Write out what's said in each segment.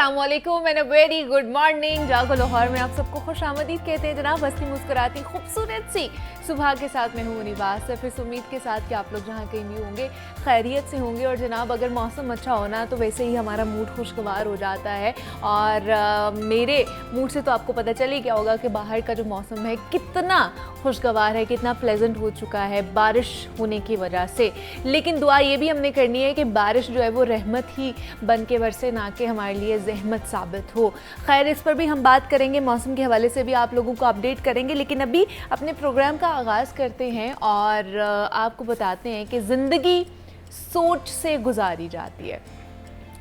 अस्सलामुअलैकुम and a very good morning. जागो लाहौर में आप सबको खुश आमदीद कहते हैं जनाब। हंसती मुस्कुराती खूबसूरत सी सुबह के साथ मैं हूँ निवास सिर्फ इस उम्मीद के साथ कि आप लोग जहाँ कहीं भी होंगे खैरियत से होंगे। और जनाब अगर मौसम अच्छा होना तो वैसे ही हमारा मूड खुशगवार हो जाता है। और मेरे मूड से तो आपको पता चल ही गया होगा कि बाहर का जो मौसम है कितना खुशगवार है, कितना प्लेजेंट हो चुका है बारिश होने की वजह से। लेकिन दुआ ये भी हमने करनी है कि बारिश जो है वो रहमत ही बन के बरसे, ना कि हमारे लिए ज़हमत साबित हो। खैर, इस पर भी हम बात करेंगे, मौसम के हवाले से भी आप लोगों को अपडेट करेंगे। लेकिन अभी अपने प्रोग्राम का आगाज़ करते हैं और आपको बताते हैं कि ज़िंदगी सोच से गुजारी जाती है।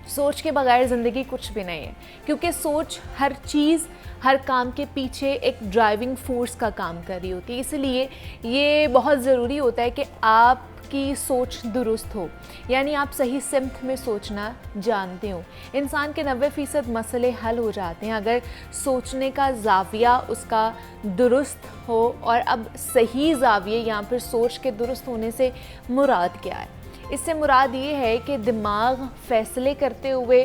सोच के बगैर ज़िंदगी कुछ भी नहीं है, क्योंकि सोच हर चीज़, हर काम के पीछे एक ड्राइविंग फोर्स का काम कर रही होती है। इसलिए ये बहुत ज़रूरी होता है कि आपकी सोच दुरुस्त हो, यानी आप सही सिमत में सोचना जानते हो। इंसान के 90% मसले हल हो जाते हैं अगर सोचने का ज़ाविया उसका दुरुस्त हो। और अब सही ज़ाविये या फिर सोच के दुरुस्त होने से मुराद क्या है? इससे मुराद ये है कि दिमाग फैसले करते हुए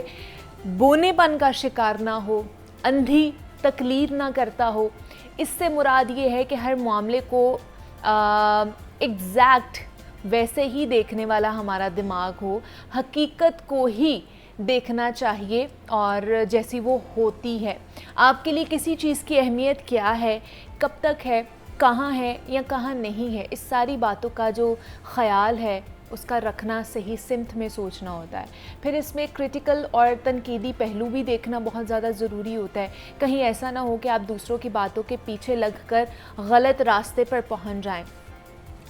बोनेपन का शिकार ना हो, अंधी तकलीर ना करता हो। इससे मुराद ये है कि हर मामले को एग्जैक्ट वैसे ही देखने वाला हमारा दिमाग हो, हकीकत को ही देखना चाहिए और जैसी वो होती है। आपके लिए किसी चीज़ की अहमियत क्या है, कब तक है, कहाँ है या कहाँ नहीं है, इस सारी बातों का जो ख़याल है उसका रखना सही सिमत में सोचना होता है। फिर इसमें क्रिटिकल और तनकीदी पहलू भी देखना बहुत ज़्यादा ज़रूरी होता है। कहीं ऐसा ना हो कि आप दूसरों की बातों के पीछे लगकर गलत रास्ते पर पहुंच जाएं।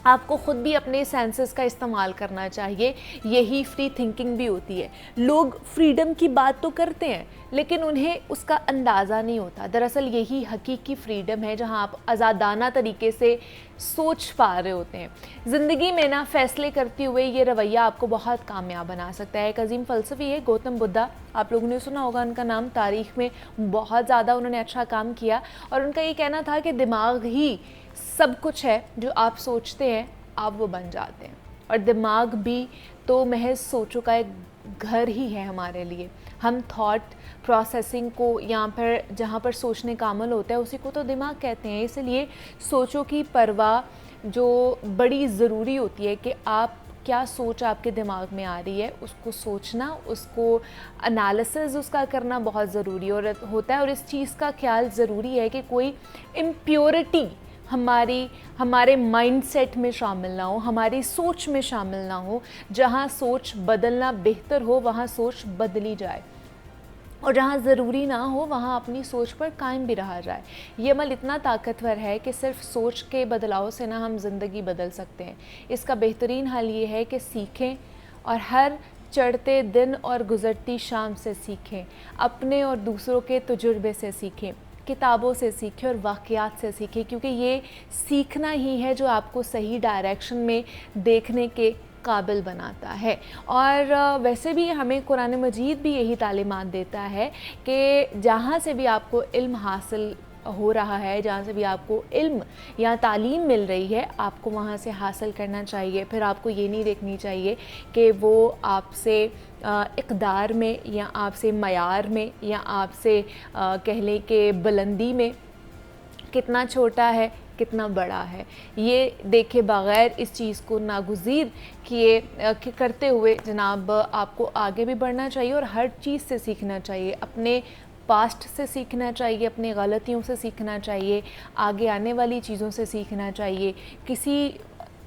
आपको ख़ुद भी अपने सेंसेस का इस्तेमाल करना चाहिए, यही फ्री थिंकिंग भी होती है। लोग फ्रीडम की बात तो करते हैं लेकिन उन्हें उसका अंदाज़ा नहीं होता। दरअसल यही हकीकी फ्रीडम है जहां आप आज़ादाना तरीके से सोच पा रहे होते हैं। ज़िंदगी में ना फ़ैसले करते हुए ये रवैया आपको बहुत कामयाब बना सकता है। एक अजीम फ़लसफ़ी है गौतम बुद्धा, आप लोगों ने सुना होगा उनका नाम। तारीख़ में बहुत ज़्यादा उन्होंने अच्छा काम किया और उनका ये कहना था कि दिमाग ही सब कुछ है, जो आप सोचते हैं आप वो बन जाते हैं। और दिमाग भी तो महज सोचों का एक घर ही है हमारे लिए। हम थॉट प्रोसेसिंग को या फिर जहाँ पर सोचने का अमल होता है उसी को तो दिमाग कहते हैं। इसलिए सोचों की परवाह जो बड़ी ज़रूरी होती है कि आप क्या सोच आपके दिमाग में आ रही है उसको सोचना, उसको एनालिसिस उसका करना बहुत ज़रूरी होता है। और इस चीज़ का ख्याल ज़रूरी है कि कोई इम्प्योरिटी हमारे माइंडसेट में शामिल ना हो, हमारी सोच में शामिल ना हो। जहाँ सोच बदलना बेहतर हो वहाँ सोच बदली जाए, और जहाँ ज़रूरी ना हो वहाँ अपनी सोच पर कायम भी रहा जाए। ये अमल इतना ताकतवर है कि सिर्फ सोच के बदलाव से ना हम ज़िंदगी बदल सकते हैं। इसका बेहतरीन हल ये है कि सीखें और हर चढ़ते दिन और गुज़रती शाम से सीखें, अपने और दूसरों के तजुर्बे से सीखें, किताबों से सीखें और वाक़यात से सीखें, क्योंकि ये सीखना ही है जो आपको सही डायरेक्शन में देखने के काबिल बनाता है। और वैसे भी हमें कुरान मजीद भी यही तालीमात देता है कि जहाँ से भी आपको इल्म हासिल हो रहा है, जहाँ से भी आपको इल्म या तालीम मिल रही है, आपको वहाँ से हासिल करना चाहिए। फिर आपको ये नहीं देखनी चाहिए कि वो आपसे इक़दार में या आपसे मयार में या आपसे कह लें कि बुलंदी में कितना छोटा है, कितना बड़ा है। ये देखे बग़ैर इस चीज़ को नागुज़ीर किए करते हुए जनाब आपको आगे भी बढ़ना चाहिए और हर चीज़ से सीखना चाहिए। अपने पास्ट से सीखना चाहिए, अपनी गलतियों से सीखना चाहिए, आगे आने वाली चीज़ों से सीखना चाहिए।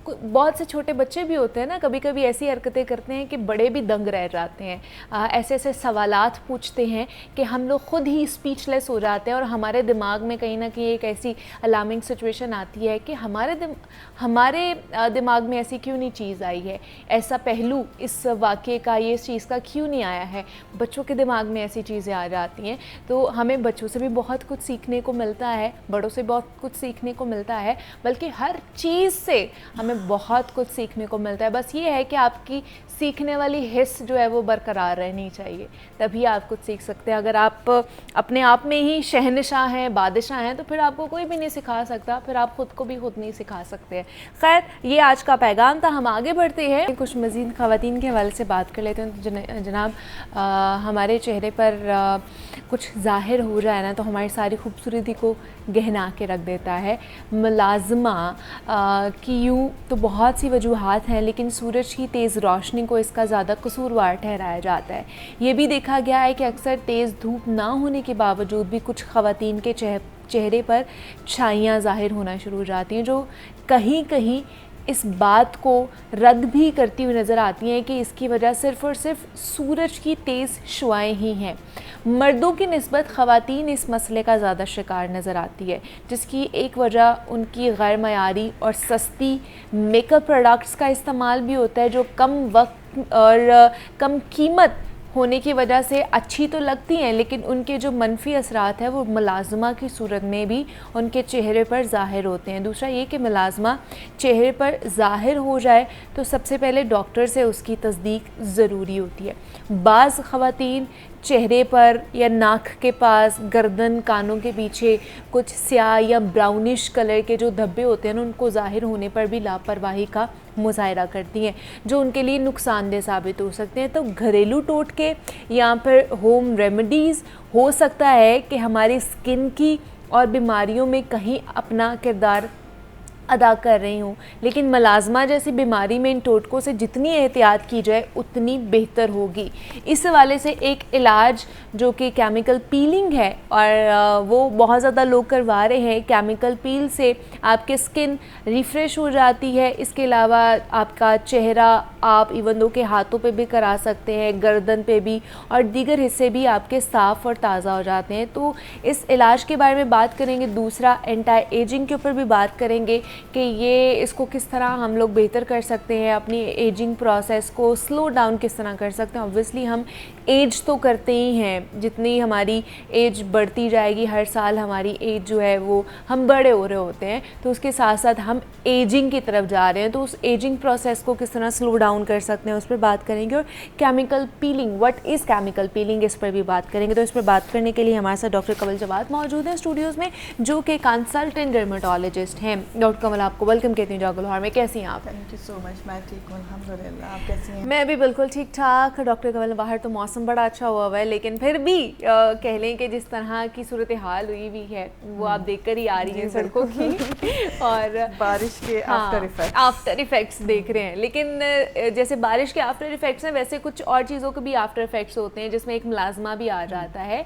बहुत से छोटे बच्चे भी होते हैं ना, कभी कभी ऐसी हरकतें करते हैं कि बड़े भी दंग रह जाते हैं। ऐसे ऐसे सवालात पूछते हैं कि हम लोग ख़ुद ही स्पीचलेस हो जाते हैं और हमारे दिमाग में कहीं ना कहीं एक ऐसी अलार्मिंग सिचुएशन आती है कि हमारे दिमाग में ऐसी क्यों नहीं चीज़ आई है, ऐसा पहलू इस वाक़े का, ये इस चीज़ का क्यों नहीं आया है। बच्चों के दिमाग में ऐसी चीज़ें आ जाती हैं। तो हमें बच्चों से भी बहुत कुछ सीखने को मिलता है, बड़ों से बहुत कुछ सीखने को मिलता है, बल्कि हर चीज़ से हमें हमें बहुत कुछ सीखने को मिलता है। बस ये है कि आपकी सीखने वाली हिस्स जो है वो बरकरार रहनी चाहिए, तभी आप कुछ सीख सकते हैं। अगर आप अपने आप में ही शहनशाह हैं, बादशाह हैं, तो फिर आपको कोई भी नहीं सिखा सकता, फिर आप ख़ुद को भी खुद नहीं सिखा सकते हैं। खैर, ये आज का पैगाम था। हम आगे बढ़ते हैं, कुछ मज़ीद ख़वातीन के हवाले से बात कर लेते हैं। तो जनाब, हमारे चेहरे पर कुछ ज़ाहिर हो जाए ना, तो हमारी सारी खूबसूरती को गहना के रख देता है। मुलाज़मा की यूँ तो बहुत सी वजूहात हैं, लेकिन सूरज की तेज़ रोशनी को इसका ज़्यादा कसूरवार ठहराया जाता है। ये भी देखा गया है कि अक्सर तेज़ धूप ना होने के बावजूद भी कुछ ख़वातीन के चेहरे पर छाइयाँ ज़ाहिर होना शुरू हो जाती हैं, जो कहीं कहीं इस बात को रद्द भी करती हुई नज़र आती हैं कि इसकी वजह सिर्फ़ और सिर्फ सूरज की तेज़ शुआएँ ही हैं। मर्दों की निस्बत ख़वातीन इस मसले का ज़्यादा शिकार नज़र आती है, जिसकी एक वजह उनकी गैर मयारी और सस्ती मेकअप प्रोडक्ट्स का इस्तेमाल भी होता है, जो कम वक्त और कम कीमत होने की वजह से अच्छी तो लगती हैं, लेकिन उनके जो मनफी असरात है वो मुलाज़मा की सूरत में भी उनके चेहरे पर ज़ाहिर होते हैं। दूसरा ये कि मुलाज़मा चेहरे पर ज़ाहिर हो जाए तो सबसे पहले डॉक्टर से उसकी तस्दीक ज़रूरी होती है। बाज़ ख़वातीन चेहरे पर या नाक के पास, गर्दन, कानों के पीछे कुछ स्याह या ब्राउनिश कलर के जो धब्बे होते हैं ना, उनको ज़ाहिर होने पर भी लापरवाही का मुज़ाहरा करती हैं, जो उनके लिए नुकसानदेह साबित हो सकते हैं। तो घरेलू टोटके या फिर होम रेमेडीज़ हो सकता है कि हमारी स्किन की और बीमारियों में कहीं अपना किरदार अदा कर रही हूँ, लेकिन मुलाज़मा जैसी बीमारी में इन टोटकों से जितनी एहतियात की जाए उतनी बेहतर होगी। इस हवाले से एक इलाज जो कि केमिकल पीलिंग है, और वो बहुत ज़्यादा लोग करवा रहे हैं। केमिकल पील से आपकी स्किन रिफ़्रेश हो जाती है। इसके अलावा आपका चेहरा आप इवन दो के हाथों पे भी करा सकते हैं, गर्दन पे भी, और दीगर हिस्से भी आपके साफ़ और ताज़ा हो जाते हैं। तो इस इलाज के बारे में बात करेंगे। दूसरा, एंटी एजिंग के ऊपर भी बात करेंगे कि ये इसको किस तरह हम लोग बेहतर कर सकते हैं, अपनी एजिंग प्रोसेस को स्लो डाउन किस तरह कर सकते हैं। ऑब्वियसली हम एज तो करते ही हैं, जितनी हमारी एज बढ़ती जाएगी, हर साल हमारी एज जो है वो हम बड़े हो रहे होते हैं, तो उसके साथ साथ हम एजिंग की तरफ जा रहे हैं। तो उस एजिंग प्रोसेस को किस तरह स्लो डाउन कर सकते हैं उस पर बात करेंगे। और chemical peeling, what is chemical peeling, इस पर भी बात करेंगे। तो इस पर बात करने के लिए हमारे साथ डॉक्टर कमल जवाद मौजूद हैं स्टूडियोज़ में, जो कि कंसल्टेंट डर्मेटोलॉजिस्ट हैं। डॉक्टर कमल, आपको वेलकम कहती हूँ जागो लाहौर में। कैसी हैं आप? Thank you so much. मैं ठीक हूँ अल्हम्दुलिल्लाह। आप कैसी हैं? मैं भी बिल्कुल ठीक ठाक। डॉक्टर कमल, बाहर तो मौसम बड़ा अच्छा हुआ है, लेकिन फिर भी कह लें कि जिस तरह की सूरत हाल हुई भी है वो आप देख कर ही आ रही हैं सड़कों की, और बारिश के आफ्टर इफ़ेक्ट्स देख रहे हैं। लेकिन जैसे बारिश के आफ्टर इफ़ेक्ट्स हैं, वैसे कुछ और चीज़ों के भी आफ्टर इफ़ेक्ट्स होते हैं, जिसमें एक मुलाज़मा भी आ जाता है।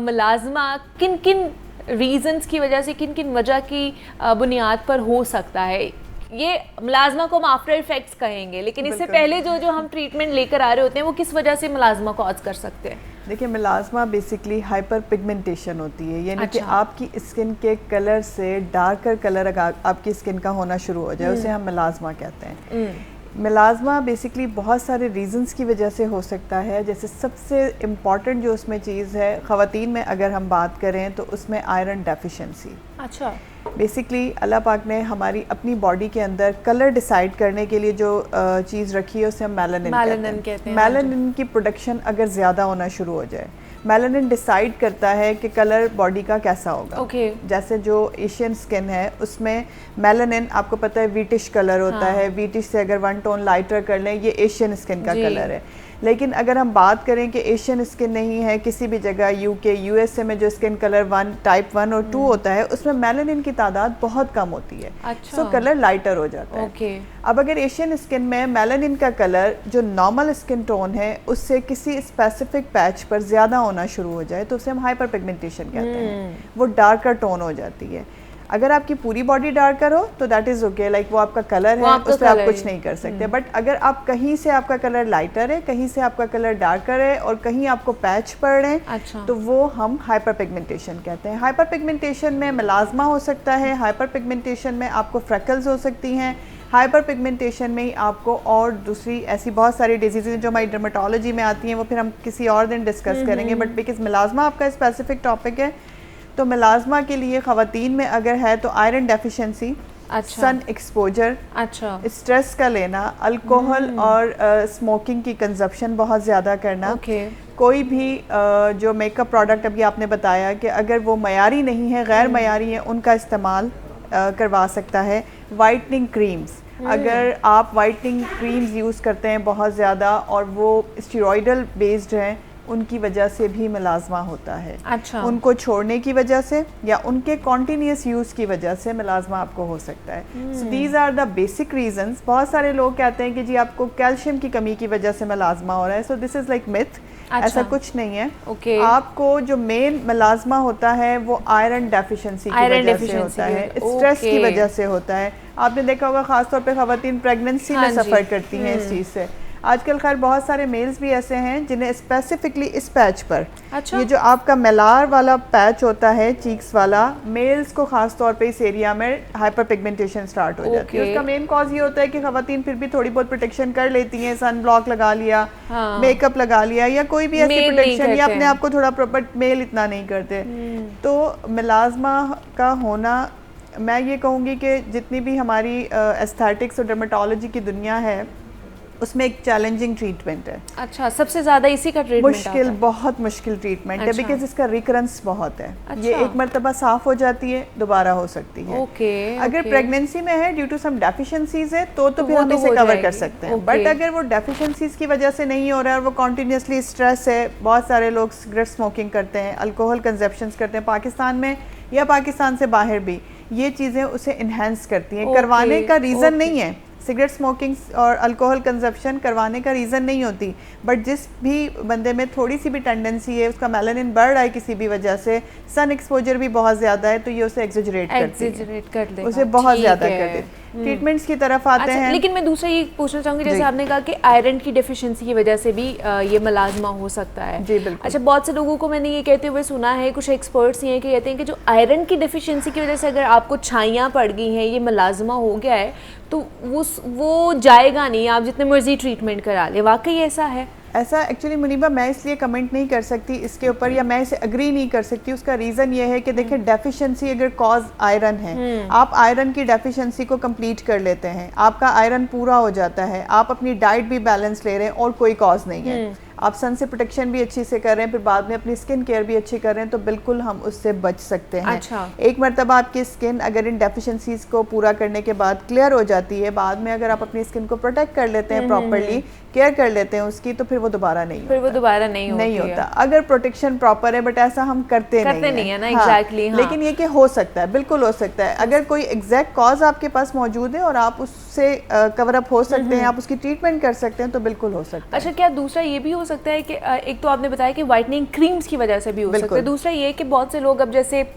मुलाज़मा किन किन रीज़न्स की वजह से, किन किन वजह की बुनियाद पर हो सकता है? ये मुलाज़मा को हम आफ्टर इफ़ेक्ट्स कहेंगे, लेकिन इससे पहले जो हम ट्रीटमेंट लेकर आ रहे होते हैं, वो किस वजह से मुलाज़मा कॉज कर सकते हैं? देखिए, मुलाज़मा बेसिकली हाइपर पिगमेंटेशन होती है, यानी कि आपकी स्किन के कलर से डार्कर कलर अगर आपकी स्किन का होना शुरू हो जाए, उसे हम मुलाज़मा कहते हैं। मुलाज़मा बेसिकली बहुत सारे रीज़न्स की वजह से हो सकता है। जैसे सबसे इम्पॉर्टेंट जो उसमें चीज़ है, ख़वातीन में अगर हम बात करें तो उसमें आयरन डेफिशिएंसी। अच्छा। बेसिकली अल्लाह पाक ने हमारी अपनी बॉडी के अंदर कलर डिसाइड करने के लिए जो चीज़ रखी है उसे हम मेलानिन कहते हैं। मेलानिन की प्रोडक्शन अगर ज़्यादा होना शुरू हो जाए, मेलानिन डिसाइड करता है कि कलर बॉडी का कैसा होगा। जैसे जो एशियन स्किन है उसमें मेलानिन, आपको पता है, वीटिश कलर होता है। वीटिश से अगर 1 टोन लाइटर कर लें, ये एशियन स्किन का कलर है। लेकिन अगर हम बात करें कि एशियन स्किन नहीं है, किसी भी जगह यूके यूएसए में जो स्किन कलर टाइप 1 और 2 होता है, उसमें मेलानिन की तादाद बहुत कम होती है। सो कलर लाइटर हो जाता है। अब अगर एशियन स्किन में मेलानिन का कलर जो नॉर्मल स्किन टोन है उससे किसी स्पेसिफिक पैच पर ज़्यादा होना शुरू हो जाए, तो उसे हम हाइपर पिगमेंटेशन कहते हैं। वो डार्कर टोन हो जाती है। अगर आपकी पूरी बॉडी डार्कर हो तो दैट इज़ ओके, लाइक वो आपका कलर है, उस पर आप कुछ नहीं कर सकते। बट अगर आप कहीं से आपका कलर लाइटर है, कहीं से आपका कलर डार्कर है, और कहीं आपको पैच पड़ रहे हैं, तो वो हम हाइपर पिगमेंटेशन कहते हैं। हाइपर पिगमेंटेशन में मुलाज़मा हो सकता है, हाइपर पिगमेंटेशन में आपको फ्रेकल्स हो सकती हैं, हाइपर पिगमेंटेशन में ही आपको और दूसरी ऐसी बहुत सारी डिजीज़ जो हमारी डर्मेटोलॉजी में आती हैं, वो फिर हम किसी और दिन डिस्कस करेंगे। बट बिकॉज मुलाज़मा आपका स्पेसिफिक टॉपिक है, तो मुलाज़मा के लिए ख़वातीन में अगर है तो आयरन डेफिशिएंसी अच्छा, सन एक्सपोजर, अच्छा, स्ट्रेस का लेना, अल्कोहल और स्मोकिंग की कंजप्शन बहुत ज़्यादा करना, कोई भी जो मेकअप प्रोडक्ट अभी आपने बताया कि अगर वो मयारी नहीं है, गैर मयारी है, उनका इस्तेमाल करवा सकता है। वाइटनिंग क्रीम्स, अगर आप वाइटनिंग क्रीम्स यूज़ करते हैं बहुत ज़्यादा और वो स्टेरॉइडल बेस्ड हैं, उनकी वजह से भी मिलाजमा होता है। अच्छा, उनको छोड़ने की वजह से या उनके कॉन्टीन्यूस यूज़ की वजह से मिलाजमा आपको हो सकता है। So these are the basic reasons. बहुत सारे लोग कहते हैं कि जी आपको कैल्शियम की कमी की वजह से मिलाजमा हो रहा है, so this is like myth. ऐसा कुछ नहीं है। आपको जो मेन मिलाजमा होता है वो आयरन डेफिशिएंसी की वजह से होता है, स्ट्रेस की वजह से होता है। आपने देखा होगा खासतौर पे ख़वातीन प्रेगनेंसी में सफ़र करती हैं इस चीज़ से। आजकल खैर बहुत सारे मेल्स भी ऐसे हैं जिन्हें स्पेसिफिकली इस पैच पर, ये जो आपका मेलार वाला पैच होता है चीक्स वाला, मेल्स को खास तौर पे इस एरिया में हाइपर पिगमेंटेशन स्टार्ट हो जाती है। उसका मेन कॉज ये होता है कि खवातीन फिर भी थोड़ी बहुत प्रोटेक्शन कर लेती हैं, सन ब्लॉक लगा लिया, मेकअप लगा लिया या कोई भी ऐसी प्रोटेक्शन, या अपने आप को थोड़ा प्रॉपर, मेल इतना नहीं करते। तो मिलाजमा का होना, मैं ये कहूँगी कि जितनी भी हमारी एस्थेटिक्स और डर्मेटोलॉजी की दुनिया है उसमें एक चैलेंजिंग ट्रीटमेंट है। अच्छा, सबसे ज्यादा इसी का ट्रीटमेंट मुश्किल, बहुत मुश्किल ट्रीटमेंट है, बिकॉज इसका रिकरेंस बहुत है। ये एक मरतबा साफ हो जाती है, दोबारा हो सकती है। अगर प्रेगनेंसी में है ड्यू टू सम डेफिशिएंसीज है तो फिर हम इसे कवर कर सकते हैं। बट अगर वो डेफिशिएंसीज की वजह से नहीं हो रहा है और वो कॉन्टीन्यूसली स्ट्रेस है, बहुत सारे लोग सिगरेट स्मोकिंग करते हैं, अल्कोहल कंजप्शन करते हैं, पाकिस्तान में या पाकिस्तान से बाहर भी, ये चीज़ें उसे इन्हेंस करती हैं। करवाने का रीज़न नहीं है, सिगरेट स्मोकिंग और अल्कोहल कंजप्शन करवाने का रीज़न नहीं होती, बट जिस भी बंदे में थोड़ी सी भी टेंडेंसी है, उसका मेलानिन बढ़ रहा है किसी भी वजह से, सन एक्सपोजर भी बहुत ज़्यादा है, तो ये उसे एग्जेजरेट कर देगा, उसे बहुत ज़्यादा कर दे। ट्रीटमेंट्स की तरफ आते हैं। लेकिन मैं दूसरा ये पूछना चाहूँगी, जैसे आपने कहा कि आयरन की डेफिशिएंसी की वजह से भी ये मिलाजमा हो सकता है। जी बिल्कुल। अच्छा, बहुत से लोगों को मैंने ये कहते हुए सुना है, कुछ एक्सपर्ट्स ये कहते हैं कि जो आयरन की डेफिशिएंसी की वजह से अगर आपको छाइयाँ पड़ गई हैं, ये मिलाजमा हो गया है, तो वो जाएगा नहीं, आप जितने मर्जी ट्रीटमेंट करा ले। वाकई ऐसा है? ऐसा एक्चुअली मुनीबा मैं इसलिए कमेंट नहीं कर सकती इसके ऊपर, या मैं इसे अग्री नहीं कर सकती। उसका रीज़न ये है कि देखिए, डेफिशिएंसी अगर कॉज आयरन है, आप आयरन की डेफिशिएंसी को कंप्लीट कर लेते हैं, आपका आयरन पूरा हो जाता है, आप अपनी डाइट भी बैलेंस ले रहे हैं और कोई कॉज नहीं है, आप सन से प्रोटेक्शन भी अच्छी से कर रहे हैं, फिर बाद में अपनी स्किन केयर भी अच्छी कर रहे हैं, तो बिल्कुल हम उससे बच सकते हैं। अच्छा। एक मरतबा आपकी स्किन अगर इन डेफिशिएंसीज को पूरा करने के बाद क्लियर हो जाती है, बाद में अगर आप अपनी स्किन को प्रोटेक्ट कर लेते हैं, प्रॉपरली केयर कर लेते हैं उसकी, तो फिर वो दोबारा नहीं होता। अगर प्रोटेक्शन प्रॉपर है, बट ऐसा हम करते नहीं है ना। एग्जैक्टली। लेकिन ये कि हो सकता है, बिल्कुल हो सकता है, अगर कोई एग्जैक्ट कॉज आपके पास मौजूद है और आप उससे कवर अप हो सकते हैं, आप उसकी ट्रीटमेंट कर सकते हैं, तो बिल्कुल हो सकता है। अच्छा, क्या दूसरा ये भी हो सकता है कि एक तो आपने बताया कि वाइटनिंग क्रीम्स की वजह से भी हो सकता है, दूसरा ये कि बहुत से लोग अब जैसे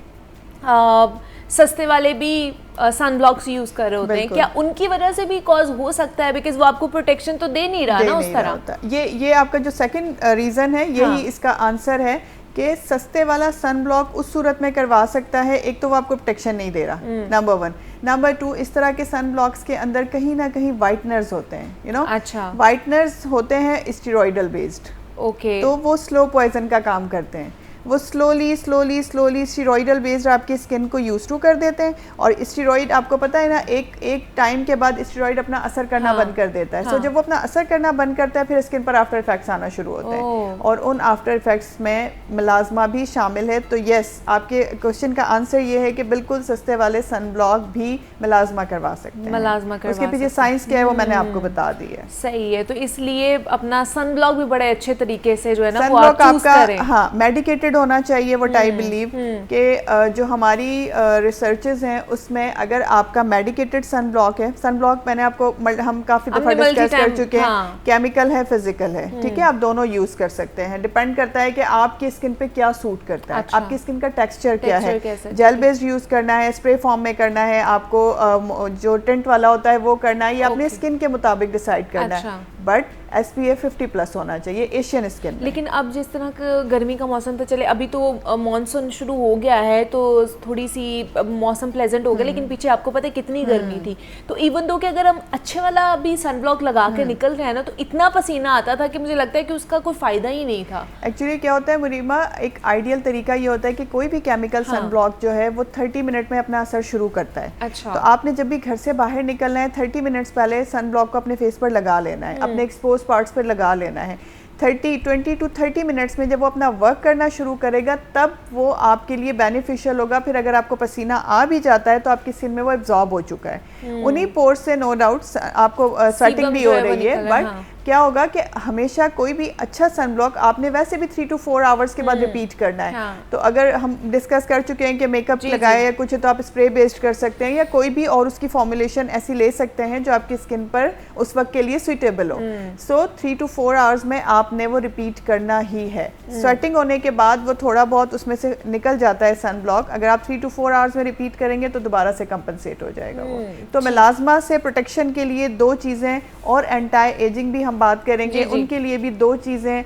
सस्ते वाले भी सन ब्लॉक्स यूज कर रहे होते हैं, क्या उनकी वजह से भी कॉज हो सकता है? बिकॉज वो आपको प्रोटेक्शन तो दे नहीं रहा ना उस तरह। ये आपका जो सेकंड रीजन है, यही इसका आंसर है कि सस्ते वाला सन ब्लॉक उस सूरत में करवा सकता है, एक तो वो आपको प्रोटेक्शन नहीं दे रहा, नंबर 1। नंबर 2, इस तरह के सन ब्लॉक्स के अंदर कहीं ना कहीं वाइटनर्स होते हैं, यू नो। अच्छा। वाइटनर्स होते हैं स्टेरॉइडल बेस्ड, तो वो स्लो पॉइजन का काम करते हैं। वो स्लोली स्टेरॉइडल बेस्ड आपकी स्किन को यूज टू कर देते हैं, और स्टेरॉइड आपको पता है ना, एक टाइम के बाद स्टेरॉइड अपना असर करना बंद कर देता है। सो जब वो अपना असर करना बंद करता है, फिर स्किन पर आफ्टर इफेक्ट्स आना शुरू होते हैं, और उन आफ्टर इफेक्ट्स में मिलाजमा भी शामिल है। तो यस, आपके क्वेश्चन का आंसर ये है कि बिल्कुल सस्ते वाले सन ब्लॉक भी मिलाजमा करवा सकते हैं। उसके पीछे साइंस क्या है वो मैंने आपको बता दी है। सही है, तो इसलिए अपना सन ब्लॉक भी बड़े अच्छे तरीके से जो है ना वो आप चूज करें। हाँ, मेडिकेटेड होना चाहिए, वो आई बिलीव कि जो हमारी रिसर्चेस हैं उसमें अगर आपका मेडिकेटेड सन ब्लॉक है, सन ब्लॉक मैंने आपको हम काफी दफा डिस्कस कर चुके हैं, केमिकल है, फिजिकल है, ठीक है, आप दोनों यूज कर सकते हैं। डिपेंड करता है कि आपकी स्किन पे क्या सूट करता है, आपकी स्किन का टेक्सचर क्या है, जेल बेस्ड यूज करना है, स्प्रे फॉर्म में करना है, आपको जो टिंट वाला होता है वो करना है, या अपनी स्किन के मुताबिक डिसाइड करना है। बट SPF 50+ होना चाहिए एशियन स्किन में। लेकिन अब जिस तरह का गर्मी का मौसम तो चले, अभी तो मॉनसून शुरू हो गया है तो थोड़ी सी मौसम प्लेजेंट हो गया, लेकिन पीछे आपको पता है कितनी गर्मी थी। तो इवन दो कि अगर हम अच्छे वाला भी सनब्लॉक लगा के निकल रहे हैं ना, तो इतना पसीना आता था कि मुझे लगता है कि उसका कोई फ़ायदा ही नहीं था। एक्चुअली क्या होता है मुरीमा, एक आइडियल तरीका ये होता है कि कोई भी केमिकल सनब्लॉक जो है वो 30 मिनट में अपना असर शुरू करता है। अच्छा। तो आपने जब भी घर से बाहर निकलना है 30 मिनट्स पहले सनब्लॉक को अपने फेस पर लगा लेना है, अपने एक्सपोज पार्ट्स पर लगा लेना है। 20 to 30 मिनट्स में जब वो अपना वर्क करना शुरू करेगा तब वो आपके लिए बेनिफिशियल होगा। फिर अगर आपको पसीना आ भी जाता है तो आपकी स्किन में वो एब्जॉर्ब हो चुका है। उन्हीं पोर्स से नो डाउट आपको स्वेटिंग भी हो रही है, बट क्या होगा कि हमेशा कोई भी अच्छा सनब्लॉक आपने वैसे भी 3 to 4 आवर्स के बाद रिपीट करना है। तो अगर हम डिस्कस कर चुके हैं कि मेकअप लगाए या कुछ है तो आप स्प्रे बेस्ड कर सकते हैं या कोई भी और उसकी फॉर्मुलेशन ऐसी ले सकते हैं जो आपकी स्किन पर उस वक्त के लिए सुइटेबल हो। सो 3 to 4 आवर्स में आपने वो रिपीट करना ही है। स्वेटिंग होने के बाद वो थोड़ा बहुत उसमें से निकल जाता है सनब्लॉक, अगर आप 3 to 4 आवर्स में रिपीट करेंगे तो दोबारा से कंपनसेट हो जाएगा वो। तो मेलाज़मा से प्रोटेक्शन के लिए 2 चीज़ें और एंटी एजिंग भी हम बात करेंगे, उनके लिए भी 2 चीज़ें,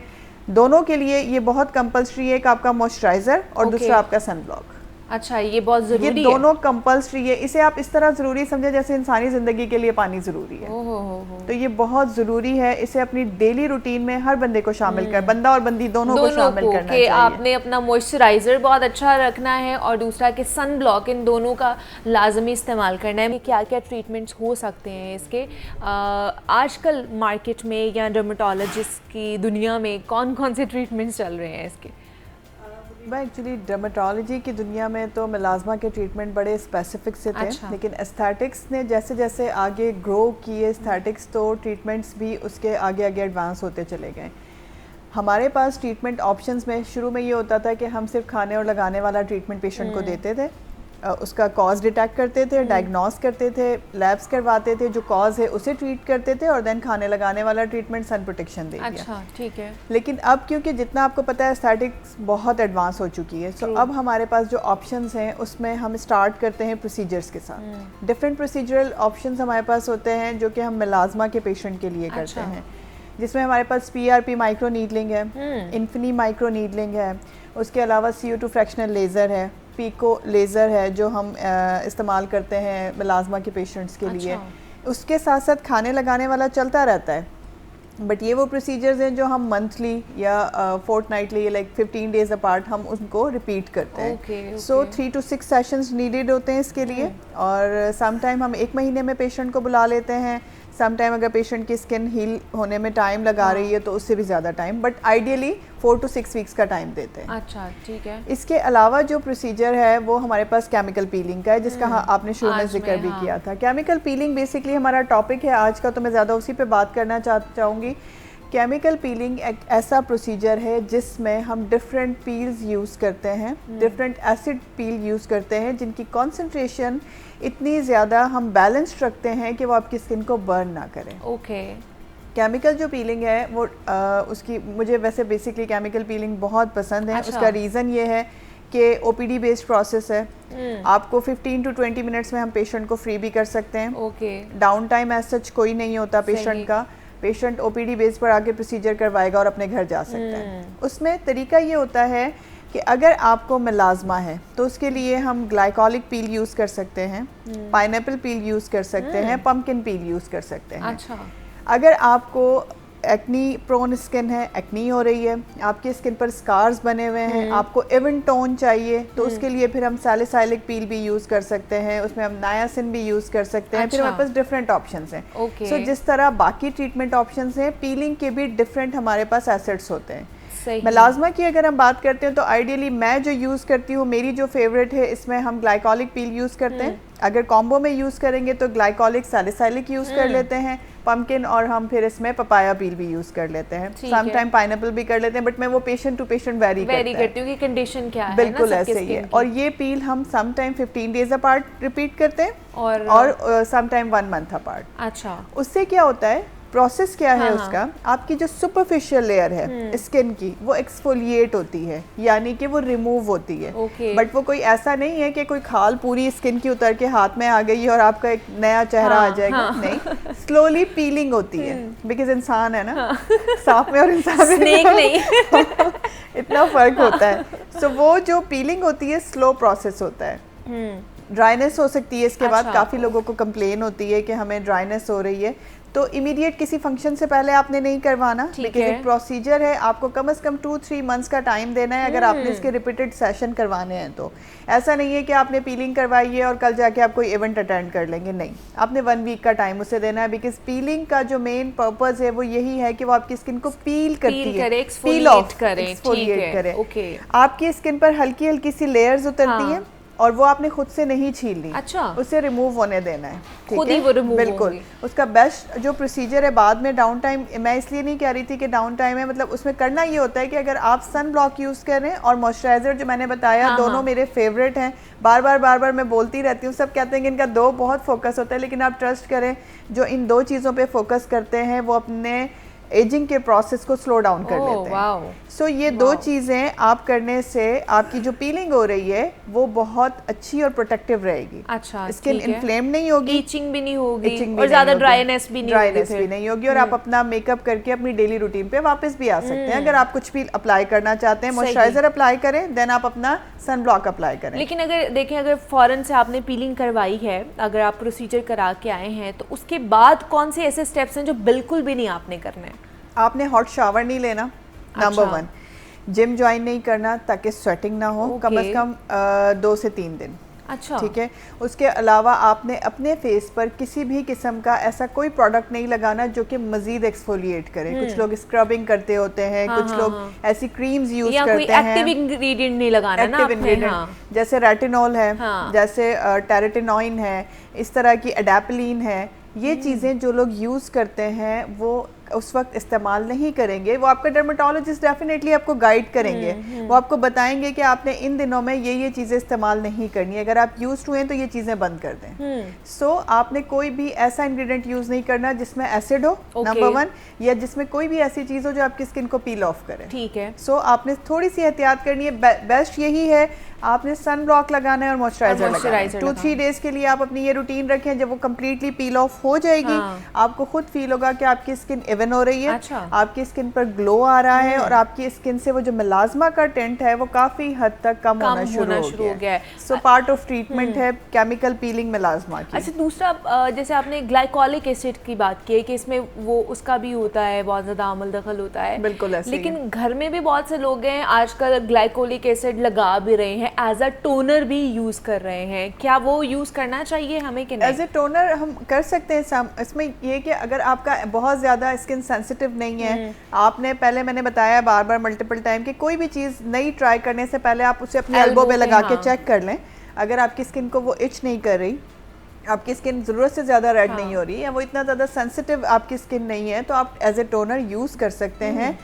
दोनों के लिए ये बहुत कंपल्सरी है, एक आपका मॉइस्चराइजर और दूसरा आपका सनब्लॉक। अच्छा, ये बहुत ज़रूरी है। ये दोनों कंपल्सरी है। इसे आप इस तरह ज़रूरी समझे जैसे इंसानी ज़िंदगी के लिए पानी ज़रूरी है। तो ये बहुत ज़रूरी है, इसे अपनी डेली रूटीन में हर बंदे को शामिल कर, बंदा और बंदी दोनों को शामिल करना चाहिए। आपने अपना मॉइस्चराइज़र बहुत अच्छा रखना है और दूसरा कि सन ब्लॉक, इन दोनों का लाजमी इस्तेमाल करना है। क्या क्या ट्रीटमेंट्स हो सकते हैं इसके आजकल मार्केट में या डर्मेटोलॉजिस्ट की दुनिया में कौन कौन से ट्रीटमेंट्स चल रहे हैं इसके? एक्चुअली डर्मेटोलॉजी की दुनिया में तो मेलाज़मा के ट्रीटमेंट बड़े स्पेसिफिक से थे। अच्छा। लेकिन एस्थेटिक्स ने जैसे जैसे आगे ग्रो किए एस्थेटिक्स, तो ट्रीटमेंट्स भी उसके आगे आगे एडवांस होते चले गए। हमारे पास ट्रीटमेंट ऑप्शंस में शुरू में ये होता था कि हम सिर्फ खाने और लगाने वाला ट्रीटमेंट पेशेंट को देते थे, उसका कॉज डिटेक्ट करते थे, डायग्नोस करते थे, लैब्स करवाते थे, जो कॉज है उसे ट्रीट करते थे और देन खाने लगाने वाला ट्रीटमेंट सन प्रोटेक्शन दे दिया। अच्छा, ठीक है। लेकिन अब क्योंकि जितना आपको पता है एस्थेटिक्स बहुत एडवांस हो चुकी है, तो अब हमारे पास जो ऑप्शंस हैं उसमें हम स्टार्ट करते हैं प्रोसीजर्स के साथ। डिफरेंट प्रोसीजरल ऑप्शंस हमारे पास होते हैं जो कि हम मेलाज़मा के पेशेंट के लिए करते हैं, जिसमें हमारे पास PRP माइक्रो नीडलिंग है, इन्फिनी माइक्रो नीडलिंग है, उसके अलावा CO2 फ्रैक्शनल लेज़र है, पीको लेज़र है जो हम इस्तेमाल करते हैं मेलाज़मा के पेशेंट्स के लिए। उसके साथ साथ खाने लगाने वाला चलता रहता है, बट ये वो प्रोसीजर्स हैं जो हम मंथली या फोर्टनाइटली लाइक 15 डेज अपार्ट हम उनको रिपीट करते हैं। सो 3 to 6 सेशंस नीडेड होते हैं इसके लिए, और सम टाइम हम 1 महीने में पेशेंट को बुला लेते हैं, सम टाइम अगर पेशेंट की स्किन हील होने में टाइम लगा रही है तो उससे भी ज़्यादा time, but ideally 4 to 6 weeks का टाइम देते हैं। अच्छा, ठीक है। इसके अलावा जो प्रोसीजर है वो हमारे पास केमिकल पीलिंग का है, जिसका आपने शुरू में जिक्र भी किया था। केमिकल पीलिंग बेसिकली हमारा टॉपिक है आज का, तो मैं ज़्यादा उसी पे बात करना चाहूँगी। केमिकल पीलिंग एक ऐसा प्रोसीजर है जिसमें हम डिफरेंट पील्स यूज़ करते हैं, डिफरेंट एसिड पील यूज़ करते हैं, जिनकी कॉन्सेंट्रेशन इतनी ज़्यादा हम बैलेंस्ड रखते हैं कि वो आपकी स्किन को बर्न ना करें। केमिकल जो पीलिंग है वो उसकी मुझे वैसे बेसिकली केमिकल पीलिंग बहुत पसंद है। उसका रीज़न ये है कि OPD बेस्ड प्रोसेस है। आपको 15 to 20 मिनट्स में हम पेशेंट को फ्री भी कर सकते हैं। डाउन टाइम एज सच कोई नहीं होता पेशेंट का। पेशेंट OPD बेस पर आके प्रोसीजर करवाएगा और अपने घर जा सकता है। उसमें तरीका ये होता है कि अगर आपको मेलाज़मा है तो उसके लिए हम ग्लाइकोलिक पील यूज़ कर सकते हैं, पाइनएप्पल पील यूज़ कर सकते हैं, पम्पकिन पील यूज़ कर सकते हैं। अच्छा। अगर आपको एक्नी प्रोन स्किन है, एक्नी हो रही है, आपकी स्किन पर स्कार्स बने हुए हैं, आपको इवन टोन चाहिए, तो उसके लिए फिर हम सैलिसाइलिक पील भी यूज़ कर सकते हैं, उसमें हम नायासिन भी यूज़ कर सकते हैं। फिर हमारे पास डिफरेंट ऑप्शंस हैं। सो जिस तरह बाकी ट्रीटमेंट ऑप्शंस हैं, पीलिंग के भी डिफरेंट हमारे पास एसेट्स होते हैं। मेलाज़मा की अगर हम बात करते हैं तो आइडियली मैं जो यूज़ करती हूँ, मेरी जो फेवरेट है, इसमें हम ग्लाइकोलिक पील यूज़ करते हैं। अगर कॉम्बो में यूज़ करेंगे तो ग्लाइकोलिक सैलिसाइलिक यूज़ कर लेते हैं, पम्पकिन, और हम फिर इसमें पपाया पील भी यूज़ कर लेते हैं, सम टाइम पाइनएप्पल भी कर लेते हैं, बट मैं वो पेशेंट टू पेशेंट वेरी करती हूँ कि कंडीशन क्या है। बिल्कुल ऐसे ही है। और ये पील हम some time 15 days apart repeat करते हैं और सम टाइम 1 मंथ अपार्ट। अच्छा। उससे क्या होता है, प्रोसेस क्या है उसका, आपकी जो सुपरफिशियल लेयर है स्किन की वो एक्सफोलिएट होती है, यानी कि वो रिमूव होती है। बट वो कोई ऐसा नहीं है कि कोई खाल पूरी स्किन की उतर के हाथ में आ गई है और आपका एक नया चेहरा आ जाएगा, नहीं, स्लोली पीलिंग होती है, बिकॉज इंसान है ना, सांप में और इंसान में नहीं इतना फर्क होता है। सो वो जो पीलिंग होती है स्लो प्रोसेस होता है। ड्राइनेस हो सकती है इसके बाद, काफ़ी लोगों को कंप्लेन होती है कि हमें ड्राइनेस हो रही है, तो इमीडिएट किसी फंक्शन से पहले आपने नहीं करवाना, बिकॉज एक प्रोसीजर है, आपको कम से कम 2-3 मंथ्स का टाइम देना है अगर आपने इसके रिपीटेड सेशन करवाने हैं। तो ऐसा नहीं है कि आपने पीलिंग करवाई है और कल जाके आप कोई इवेंट अटेंड कर लेंगे, नहीं, आपने 1 वीक का टाइम उसे देना है, बिकॉज पीलिंग का जो मेन पर्पज है वो यही है कि वो आपकी स्किन को पील करती है, पील ऑफ करे, एक्सफोलिएट करे। आपकी स्किन पर हल्की हल्की सी लेयर्स उतरती हैं और वो आपने खुद से नहीं छीलनी, उसे रिमूव होने देना है, खुद ही वो रिमूव बिल्कुल। उसका बेस्ट जो प्रोसीजर है बाद में डाउन टाइम, मैं इसलिए नहीं कह रही थी कि डाउन टाइम है, मतलब उसमें करना ये होता है कि अगर आप सन ब्लॉक यूज़ करें और मॉइस्चराइजर जो मैंने बताया, दोनों मेरे फेवरेट हैं, बार बार मैं बोलती रहती हूँ, सब कहते हैं कि इनका 2 बहुत फोकस होता है, लेकिन आप ट्रस्ट करें जो इन 2 चीज़ों पर फोकस करते हैं वो अपने एजिंग के प्रोसेस को स्लो डाउन कर लेते हैं। सो ये 2 चीज़ें आप करने से आपकी जो पीलिंग हो रही है वो बहुत अच्छी और प्रोटेक्टिव रहेगी। अच्छा, स्किन इन्फ्लेम नहीं होगी, इचिंग भी नहीं होगी और ज़्यादा ड्राइनेस भी नहीं होगी और आप अपना मेकअप करके अपनी डेली रूटीन पे वापस भी आ सकते हैं। अगर आप कुछ भी अप्लाई करना चाहते हैं, मॉइस्चराइजर अप्लाई करें, देन आप अपना सन ब्लॉक अप्लाई करें। लेकिन अगर देखें, अगर फौरन से आपने पीलिंग करवाई है, अगर आप प्रोसीजर करा के आए हैं, तो उसके बाद कौन से ऐसे स्टेप्स हैं जो बिल्कुल भी नहीं आपने करने? आपने हॉट शावर नहीं लेना, नंबर 1, जिम ज्वाइन नहीं करना ताकि स्वेटिंग ना हो, कम से कम 2 से 3 दिन। अच्छा, ठीक है। उसके अलावा आपने अपने फेस पर किसी भी किस्म का ऐसा कोई प्रोडक्ट नहीं लगाना जो कि मजीद एक्सफोलिएट करे। कुछ लोग स्क्रबिंग करते होते हैं, कुछ लोग ऐसी क्रीम्स यूज करते हैं, एक्टिव इंग्रेडिएंट नहीं लगाना ना आपने, जैसे रेटिनॉल है, जैसे टेरेटिनॉइन है, इस तरह की एडाप्लिन है, ये चीज़ें जो लोग यूज़ करते हैं वो उस वक्त इस्तेमाल नहीं करेंगे। वो आपका डर्मेटोलॉजिस्ट डेफिनेटली आपको गाइड करेंगे, वो आपको बताएंगे कि आपने इन दिनों में ये चीज़ें इस्तेमाल नहीं करनी, अगर आप यूज्ड हुए तो ये चीज़ें बंद कर दें। सो आपने कोई भी ऐसा इंग्रेडिएंट यूज़ नहीं करना जिसमें एसिड हो, नंबर 1, या जिसमें कोई भी ऐसी चीज़ हो जो आपकी स्किन को पील ऑफ करे। ठीक है। सो आपने थोड़ी सी एहतियात करनी है। बेस्ट यही है, आपने सन ब्लॉक लगाना है और मॉइस्चराइजर लगाना है। 2-3 डेज के लिए आप अपनी ये रूटीन रखें, जब वो कम्प्लीटली पील ऑफ हो जाएगी, आपको खुद फील होगा कि आपकी स्किन इवन हो रही है। अच्छा। आपकी स्किन पर ग्लो आ रहा है और आपकी स्किन से वो जो मिलाजमा का टिंट है वो काफी हद तक कम होना शुरू हो गया है। सो पार्ट ऑफ ट्रीटमेंट है केमिकल पीलिंग मिलाजमा की। अच्छा, दूसरा जैसे आपने ग्लाइकोलिक एसिड की बात की है कि इसमें वो उसका भी होता है, बहुत ज्यादा अमल दखल होता है, बिल्कुल ऐसे। लेकिन घर में भी बहुत से लोग हैं आजकल ग्लाइकोलिक एसिड लगा भी रहे हैं, एज अ टोनर भी यूज कर रहे हैं, क्या वो यूज करना चाहिए हमें कि नहीं? एज ए टोनर हम कर सकते हैं। इसमें ये कि अगर आपका बहुत ज़्यादा स्किन सेंसिटिव नहीं है, आपने पहले मैंने बताया बार बार मल्टीपल टाइम कि कोई भी चीज़ नई ट्राई करने से पहले आप उसे अपने एल्बो पे लगा के चेक कर लें। अगर आपकी स्किन को वो इच नहीं कर रही, आपकी स्किन ज़रूरत से ज़्यादा रेड नहीं हो रही है, वो इतना ज़्यादा सेंसिटिव आपकी स्किन नहीं है, तो आप एज ए टोनर यूज़ कर सकते हैं।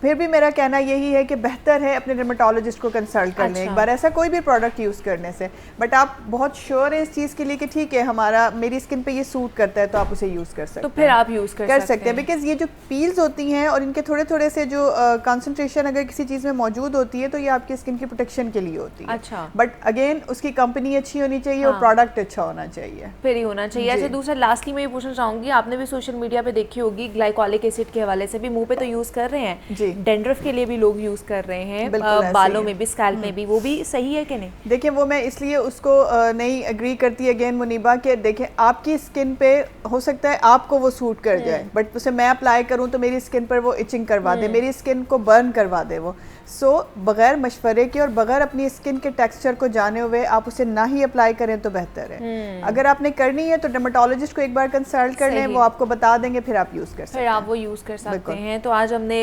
फिर भी मेरा कहना यही है कि बेहतर है अपने डर्मेटोलॉजिस्ट को कंसल्ट कर लें एक बार, ऐसा कोई भी प्रोडक्ट यूज़ करने से। बट आप बहुत श्योर हैं इस चीज़ के लिए कि ठीक है मेरी स्किन पे ये सूट करता है, तो आप उसे यूज़ कर सकते हैं। तो फिर आप यूज़ कर सकते हैं, बिकॉज ये जो पील्स होती हैं और इनके थोड़े थोड़े से जो कंसंट्रेशन अगर किसी चीज़ में मौजूद होती है तो ये आपकी स्किन की प्रोटेक्शन के लिए होती है। अच्छा। बट अगेन उसकी कंपनी अच्छी होनी चाहिए और प्रोडक्ट अच्छा होना चाहिए, फिर ही होना चाहिए। अच्छा, दूसरा लास्टली मैं ये पूछना चाहूँगी, आपने भी सोशल मीडिया पे देखी होगी ग्लाइकोलिक एसिड के हवाले से भी, मुँह पे तो यूज़ कर रहे हैं जी, डेंड्रफ के लिए भी लोग यूज कर रहे हैं, बालों में भी, स्कैल्प में भी, वो भी सही है कि नहीं? देखिए, वो मैं इसलिए उसको नहीं एग्री करती अगेन मुनीबा कि देखिए आपकी स्किन पे हो सकता है आपको वो सूट कर जाए, बट उसे मैं अप्लाई करूं तो मेरी स्किन पर वो इचिंग करवा दे, मेरी स्किन को बर्न करवा दे वो। सो बगैर मशवरे के और बगैर अपनी स्किन के टेक्सचर को जाने हुए आप उसे ना ही अप्लाई करें तो बेहतर है। अगर आपने करनी है तो डर्मेटोलॉजिस्ट को एक बार कंसल्ट कर लें, वो आपको बता देंगे, फिर आप यूज कर सकते हैं, फिर आप वो यूज कर सकते हैं। तो आज हमने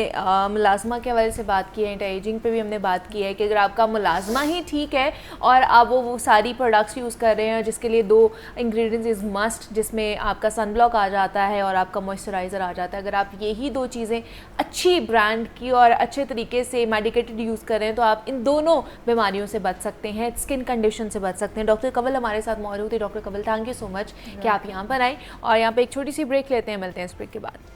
मुलाजमा के हवाले से बात की है, एंटी एजिंग पे भी हमने बात की है कि अगर आपका मुलाजमा ही ठीक है और आप वो सारी प्रोडक्ट्स यूज़ कर रहे हैं जिसके लिए 2 इंग्रेडिएंट्स इज़ मस्ट, जिसमें आपका सन ब्लॉक आ जाता है और आपका मॉइस्चराइज़र आ जाता है, अगर आप यही 2 चीज़ें अच्छी ब्रांड की और अच्छे तरीके से मेडिकल मेडिकेटेड यूज़ करें तो आप इन दोनों बीमारियों से बच सकते हैं, स्किन कंडीशन से बच सकते हैं। डॉक्टर कंवल हमारे साथ मौजूद है। Doctor Kanwal, thank you so much कि आप यहाँ पर आएँ, और यहाँ पे एक छोटी सी ब्रेक लेते हैं, मिलते हैं इस ब्रेक के बाद।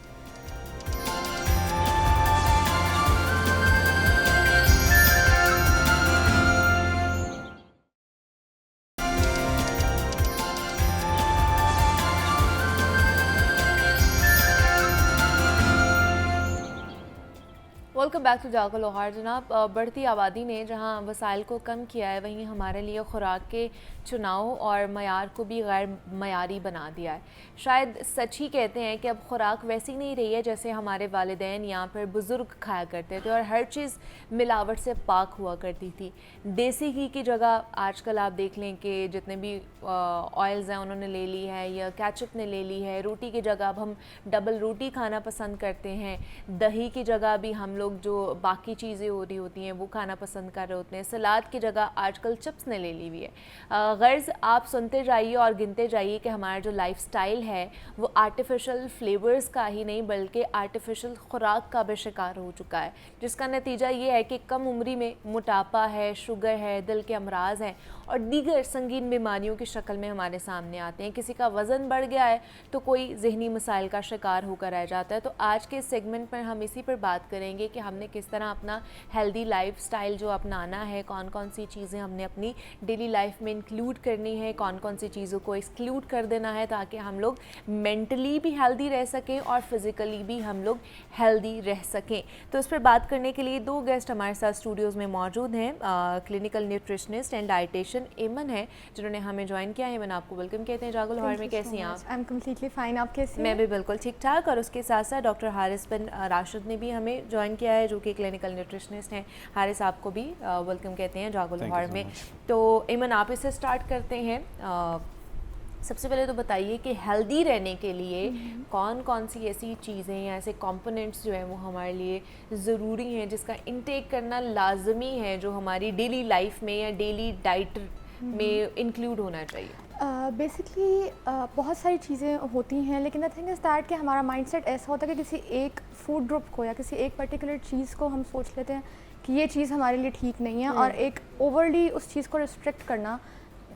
वेलकम बैक टू जागो लाहौर। जनाब, बढ़ती आबादी ने जहां वसाइल को कम किया है, वहीं हमारे लिए खुराक के चुनाव और मयार को भी गैर मयारी बना दिया है। शायद सच ही कहते हैं कि अब खुराक वैसी नहीं रही है जैसे हमारे वालिदैन यहाँ पर बुज़ुर्ग खाया करते थे, और हर चीज़ मिलावट से पाक हुआ करती थी। देसी घी की जगह आजकल आप देख लें कि जितने भी ऑयल्स हैं उन्होंने ले ली है, या केचप ने ले ली है। रोटी की जगह अब हम डबल रोटी खाना पसंद करते हैं। दही की जगह भी हम लोग जो बाकी चीज़ें हो रही होती हैं वो खाना पसंद कर रहे होते हैं। सलाद की जगह आजकल चिप्स ने ले ली हुई है। गर्ज़ आप सुनते जाइए और गिनते जाइए कि हमारा जो लाइफस्टाइल है वो आर्टिफिशियल फ्लेवर्स का ही नहीं बल्कि आर्टिफिशियल खुराक का भी शिकार हो चुका है, जिसका नतीजा ये है कि कम उम्री में मोटापा है, शुगर है, दिल के अमराज हैं और दीगर संगीन बीमारियों की शक्ल में हमारे सामने आते हैं। किसी का वज़न बढ़ गया है तो कोई जहनी मसाइल का शिकार होकर रह जाता है। तो आज के सेगमेंट पर हम इसी पर बात करेंगे कि हमने किस तरह अपना हेल्दी लाइफस्टाइल जो अपनाना है, कौन कौन सी चीज़ें हमने अपनी डेली लाइफ में इंक्लूड करनी है, कौन कौन सी चीज़ों को एक्सक्लूड कर देना है, ताकि हम लोग मेंटली भी हेल्दी रह सकें और फिज़िकली भी हम लोग हेल्दी रह सकें। तो इस पर बात करने के लिए दो गेस्ट हमारे साथ स्टूडियोज़ में मौजूद हैं। क्लिनिकल न्यूट्रिशनिस्ट एंड डाइटिशियन एमन है जिन्होंने हमें ज्वाइन किया है। एमन, आपको वेलकम कहते हैं जागो लाहौर में। कैसी हैं आप? आई एम कम्प्लीटली फाइन, आप कैसी हैं? मैं भी बिल्कुल ठीक ठाक। और उसके साथ साथ डॉक्टर हारिस बिन राशिद ने भी हमें ज्वाइन किया है, जो कि क्लिनिकल न्यूट्रिशनिस्ट हैं। हारिस, आपको भी वेलकम कहते हैं जागो लाहौर में। तो एमन, आप इससे स्टार्ट करते हैं। सबसे पहले तो बताइए कि हेल्दी रहने के लिए कौन कौन सी ऐसी चीज़ें या ऐसे कंपोनेंट्स जो हैं वो हमारे लिए ज़रूरी हैं, जिसका इंटेक करना लाजमी है, जो हमारी डेली लाइफ में या डेली डाइट में इंक्लूड होना चाहिए। बेसिकली बहुत सारी चीज़ें होती हैं, लेकिन द थिंग इज़ दैट कि हमारा माइंडसेट ऐसा होता है कि किसी एक फूड ग्रुप को या किसी एक पर्टिकुलर चीज़ को हम सोच लेते हैं कि ये चीज़ हमारे लिए ठीक नहीं है, और एक ओवरली उस चीज़ को रिस्ट्रिक्ट करना,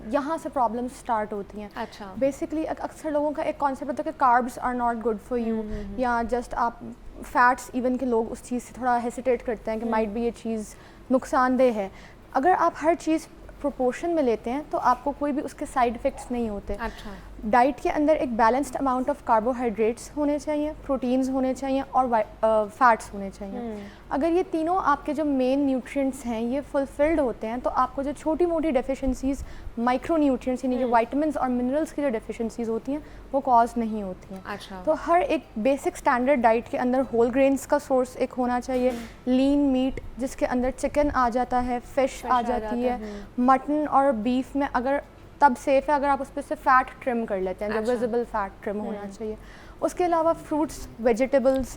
यहाँ से प्रॉब्लम्स स्टार्ट होती हैं। अच्छा। बेसिकली अक्सर लोगों का एक कॉन्सेप्ट होता है कि carbs are not good for you, या जस्ट आप फैट्स, इवन के लोग उस चीज़ से थोड़ा हेसिटेट करते हैं कि माइट भी ये चीज़ नुकसानदेह है। अगर आप हर चीज़ प्रोपोर्शन में लेते हैं तो आपको कोई भी उसके साइड इफ़ेक्ट्स नहीं होते। अच्छा। डाइट के अंदर एक बैलेंस्ड अमाउंट ऑफ कार्बोहाइड्रेट्स होने चाहिए, प्रोटीन्स होने चाहिए और फैट्स होने चाहिए। अगर ये तीनों आपके जो मेन न्यूट्रिएंट्स हैं ये फुलफिल्ड होते हैं तो आपको जो छोटी मोटी डेफिशिएंसीज, माइक्रो न्यूट्रिएंट्स यानी जो वाइटामिन्स और मिनरल्स की जो डेफिशिएंसीज होती हैं वो कॉज नहीं होती हैं। अच्छा। तो हर एक बेसिक स्टैंडर्ड डाइट के अंदर होल ग्रेन्स का सोर्स एक होना चाहिए, लीन मीट जिसके अंदर चिकन आ जाता है, फिश आ जाती है, मटन और बीफ में अगर तब सेफ है अगर आप उस पर से फ़ैट ट्रिम कर लेते हैं, जो विजिबल फ़ैट ट्रिम होना चाहिए। उसके अलावा fruits, vegetables,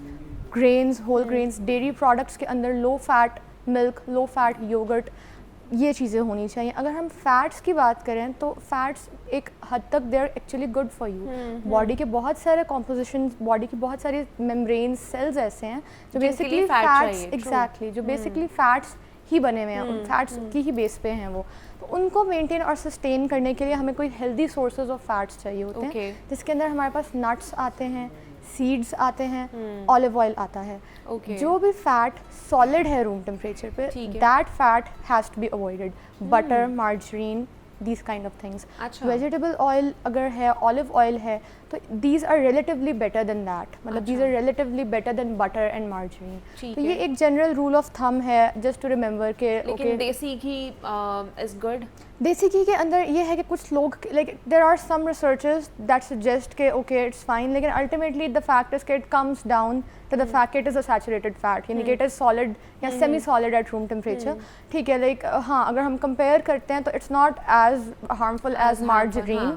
grains, whole grains, dairy products के अंदर low fat milk, low fat yoghurt, ये चीज़ें होनी चाहिए। अगर हम फ़ैट्स की बात करें तो फ़ैट्स एक हद तक they are actually good for you. Body के बहुत सारे कॉम्पोजिशन, बॉडी की बहुत सारी मेम्ब्रेन सेल्स ऐसे हैं जो बेसिकली फैट्स, एग्जैक्टली, जो बेसिकली फैट्स ही बने हुए हैं, फैट्स की ही बेस पे हैं वो। तो उनको मेंटेन और सस्टेन करने के लिए हमें कोई हेल्दी सोर्सेज ऑफ फैट्स चाहिए होते हैं, जिसके अंदर हमारे पास नट्स आते हैं, सीड्स आते हैं, ऑलिव ऑयल आता है। जो भी फैट सॉलिड है रूम टेम्परेचर पे, that fat has to be avoided. Butter, margarine, these kind of things. अच्छा। vegetable oil अगर है, olive oil है, तो these are relatively better than that, मतलब these are relatively better than butter and margarine. तो ये एक general rule of thumb है, just to remember के लेकिन देसी घी is good. देसी घी के अंदर ये है कि कुछ लोग like there are some researchers that suggest के okay it's fine, लेकिन ultimately the fact is कि it comes down to the fact it is a saturated fat, यानी कि it is solid या semi solid at room temperature. ठीक है, like हाँ अगर हम compare करते हैं तो it's not as harmful as margarine,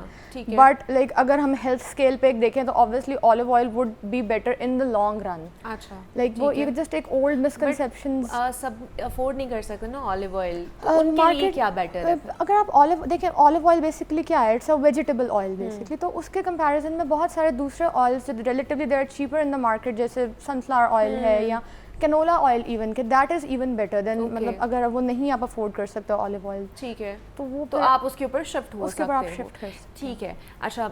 but like अगर हम health scale पे देखें तो obviously olive oil would be better in the long run. अच्छा। like वो ये just एक old misconceptions. सब afford नहीं कर सकते ना olive oil, तो उनके लिए क्या better है? अगर आप ऑलिव देखें, ऑलिव ऑयल बेसिकली क्या है, it's a vegetable oil basically. तो उसके कंपैरिजन में बहुत सारे दूसरे ऑयल्स जो relatively they are cheaper in the market, जैसे सनफ्लावर ऑयल है या कैनोला ऑयल इवन के, that is even better than, मतलब अगर वो नहीं आप अफोर्ड कर सकते ऑलिव ऑयल, ठीक है, तो वो तो आप उसके ऊपर शिफ्ट हो उसके ऊपर आप शिफ्ट कर सकते हो। ठीक है। अच्छा,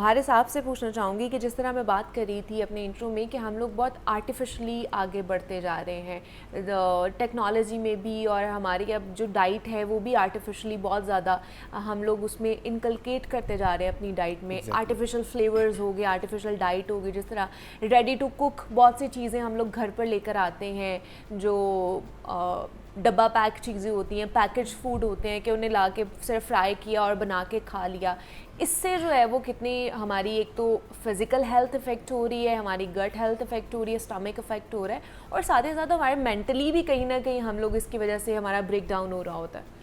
हारिस आपसे पूछना चाहूँगी कि जिस तरह मैं बात कर रही थी अपने इंट्रो में कि हम लोग बहुत आर्टिफिशली आगे बढ़ते जा रहे हैं टेक्नोलॉजी में भी, और हमारी अब जो डाइट है वो भी आर्टिफिशली बहुत ज़्यादा हम लोग उसमें इनकलकेट करते जा रहे हैं अपनी डाइट में। आर्टिफिशियल फ्लेवर्स हो गए, आर्टिफिशियल डाइट हो गई, जिस तरह रेडी टू कुक बहुत सी चीज़ें हम लोग घर पर लेकर आते हैं जो डब्बा पैक चीज़ें होती हैं, पैकेज फूड होते हैं कि उन्हें ला के सिर्फ फ्राई किया और बना के खा लिया। इससे जो है वो कितनी हमारी एक तो फिज़िकल हेल्थ इफ़ेक्ट हो रही है, हमारी गट हेल्थ इफ़ेक्ट हो रही है, स्टमक इफ़ेक्ट हो रहा है, और साथ ही साथ हमारे मेंटली भी कहीं ना कहीं हम लोग इसकी वजह से हमारा ब्रेक डाउन हो रहा होता है।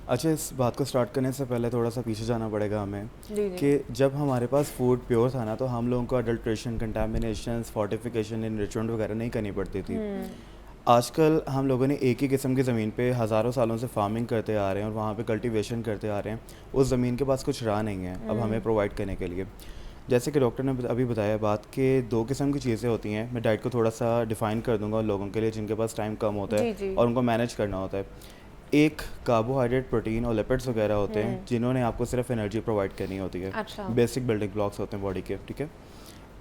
अच्छा, इस बात को स्टार्ट करने से पहले थोड़ा सा पीछे जाना पड़ेगा हमें कि जब हमारे पास फूड प्योर था ना, तो हम लोगों को अडल्ट्रेशन, कंटामिनेशन, फोर्टिफिकेशन, इनरिचमेंट वगैरह नहीं करनी पड़ती थी। आजकल हम लोगों ने एक ही किस्म की ज़मीन पे हज़ारों सालों से फार्मिंग करते आ रहे हैं और वहाँ पे कल्टीवेशन करते आ रहे हैं। उस ज़मीन के पास कुछ रहा नहीं है अब हमें प्रोवाइड करने के लिए। जैसे कि डॉक्टर ने अभी बताया बात कि 2 किस्म की चीज़ें होती हैं। मैं डाइट को थोड़ा सा डिफ़ाइन कर दूंगा उन लोगों के लिए जिनके पास टाइम कम होता है और उनको मैनेज करना होता है। एक कार्बोहाइड्रेट, प्रोटीन और लिपिड्स वगैरह होते हैं जिन्होंने आपको सिर्फ एनर्जी प्रोवाइड करनी होती है। अच्छा। बेसिक बिल्डिंग ब्लॉक्स होते हैं बॉडी के, ठीक है।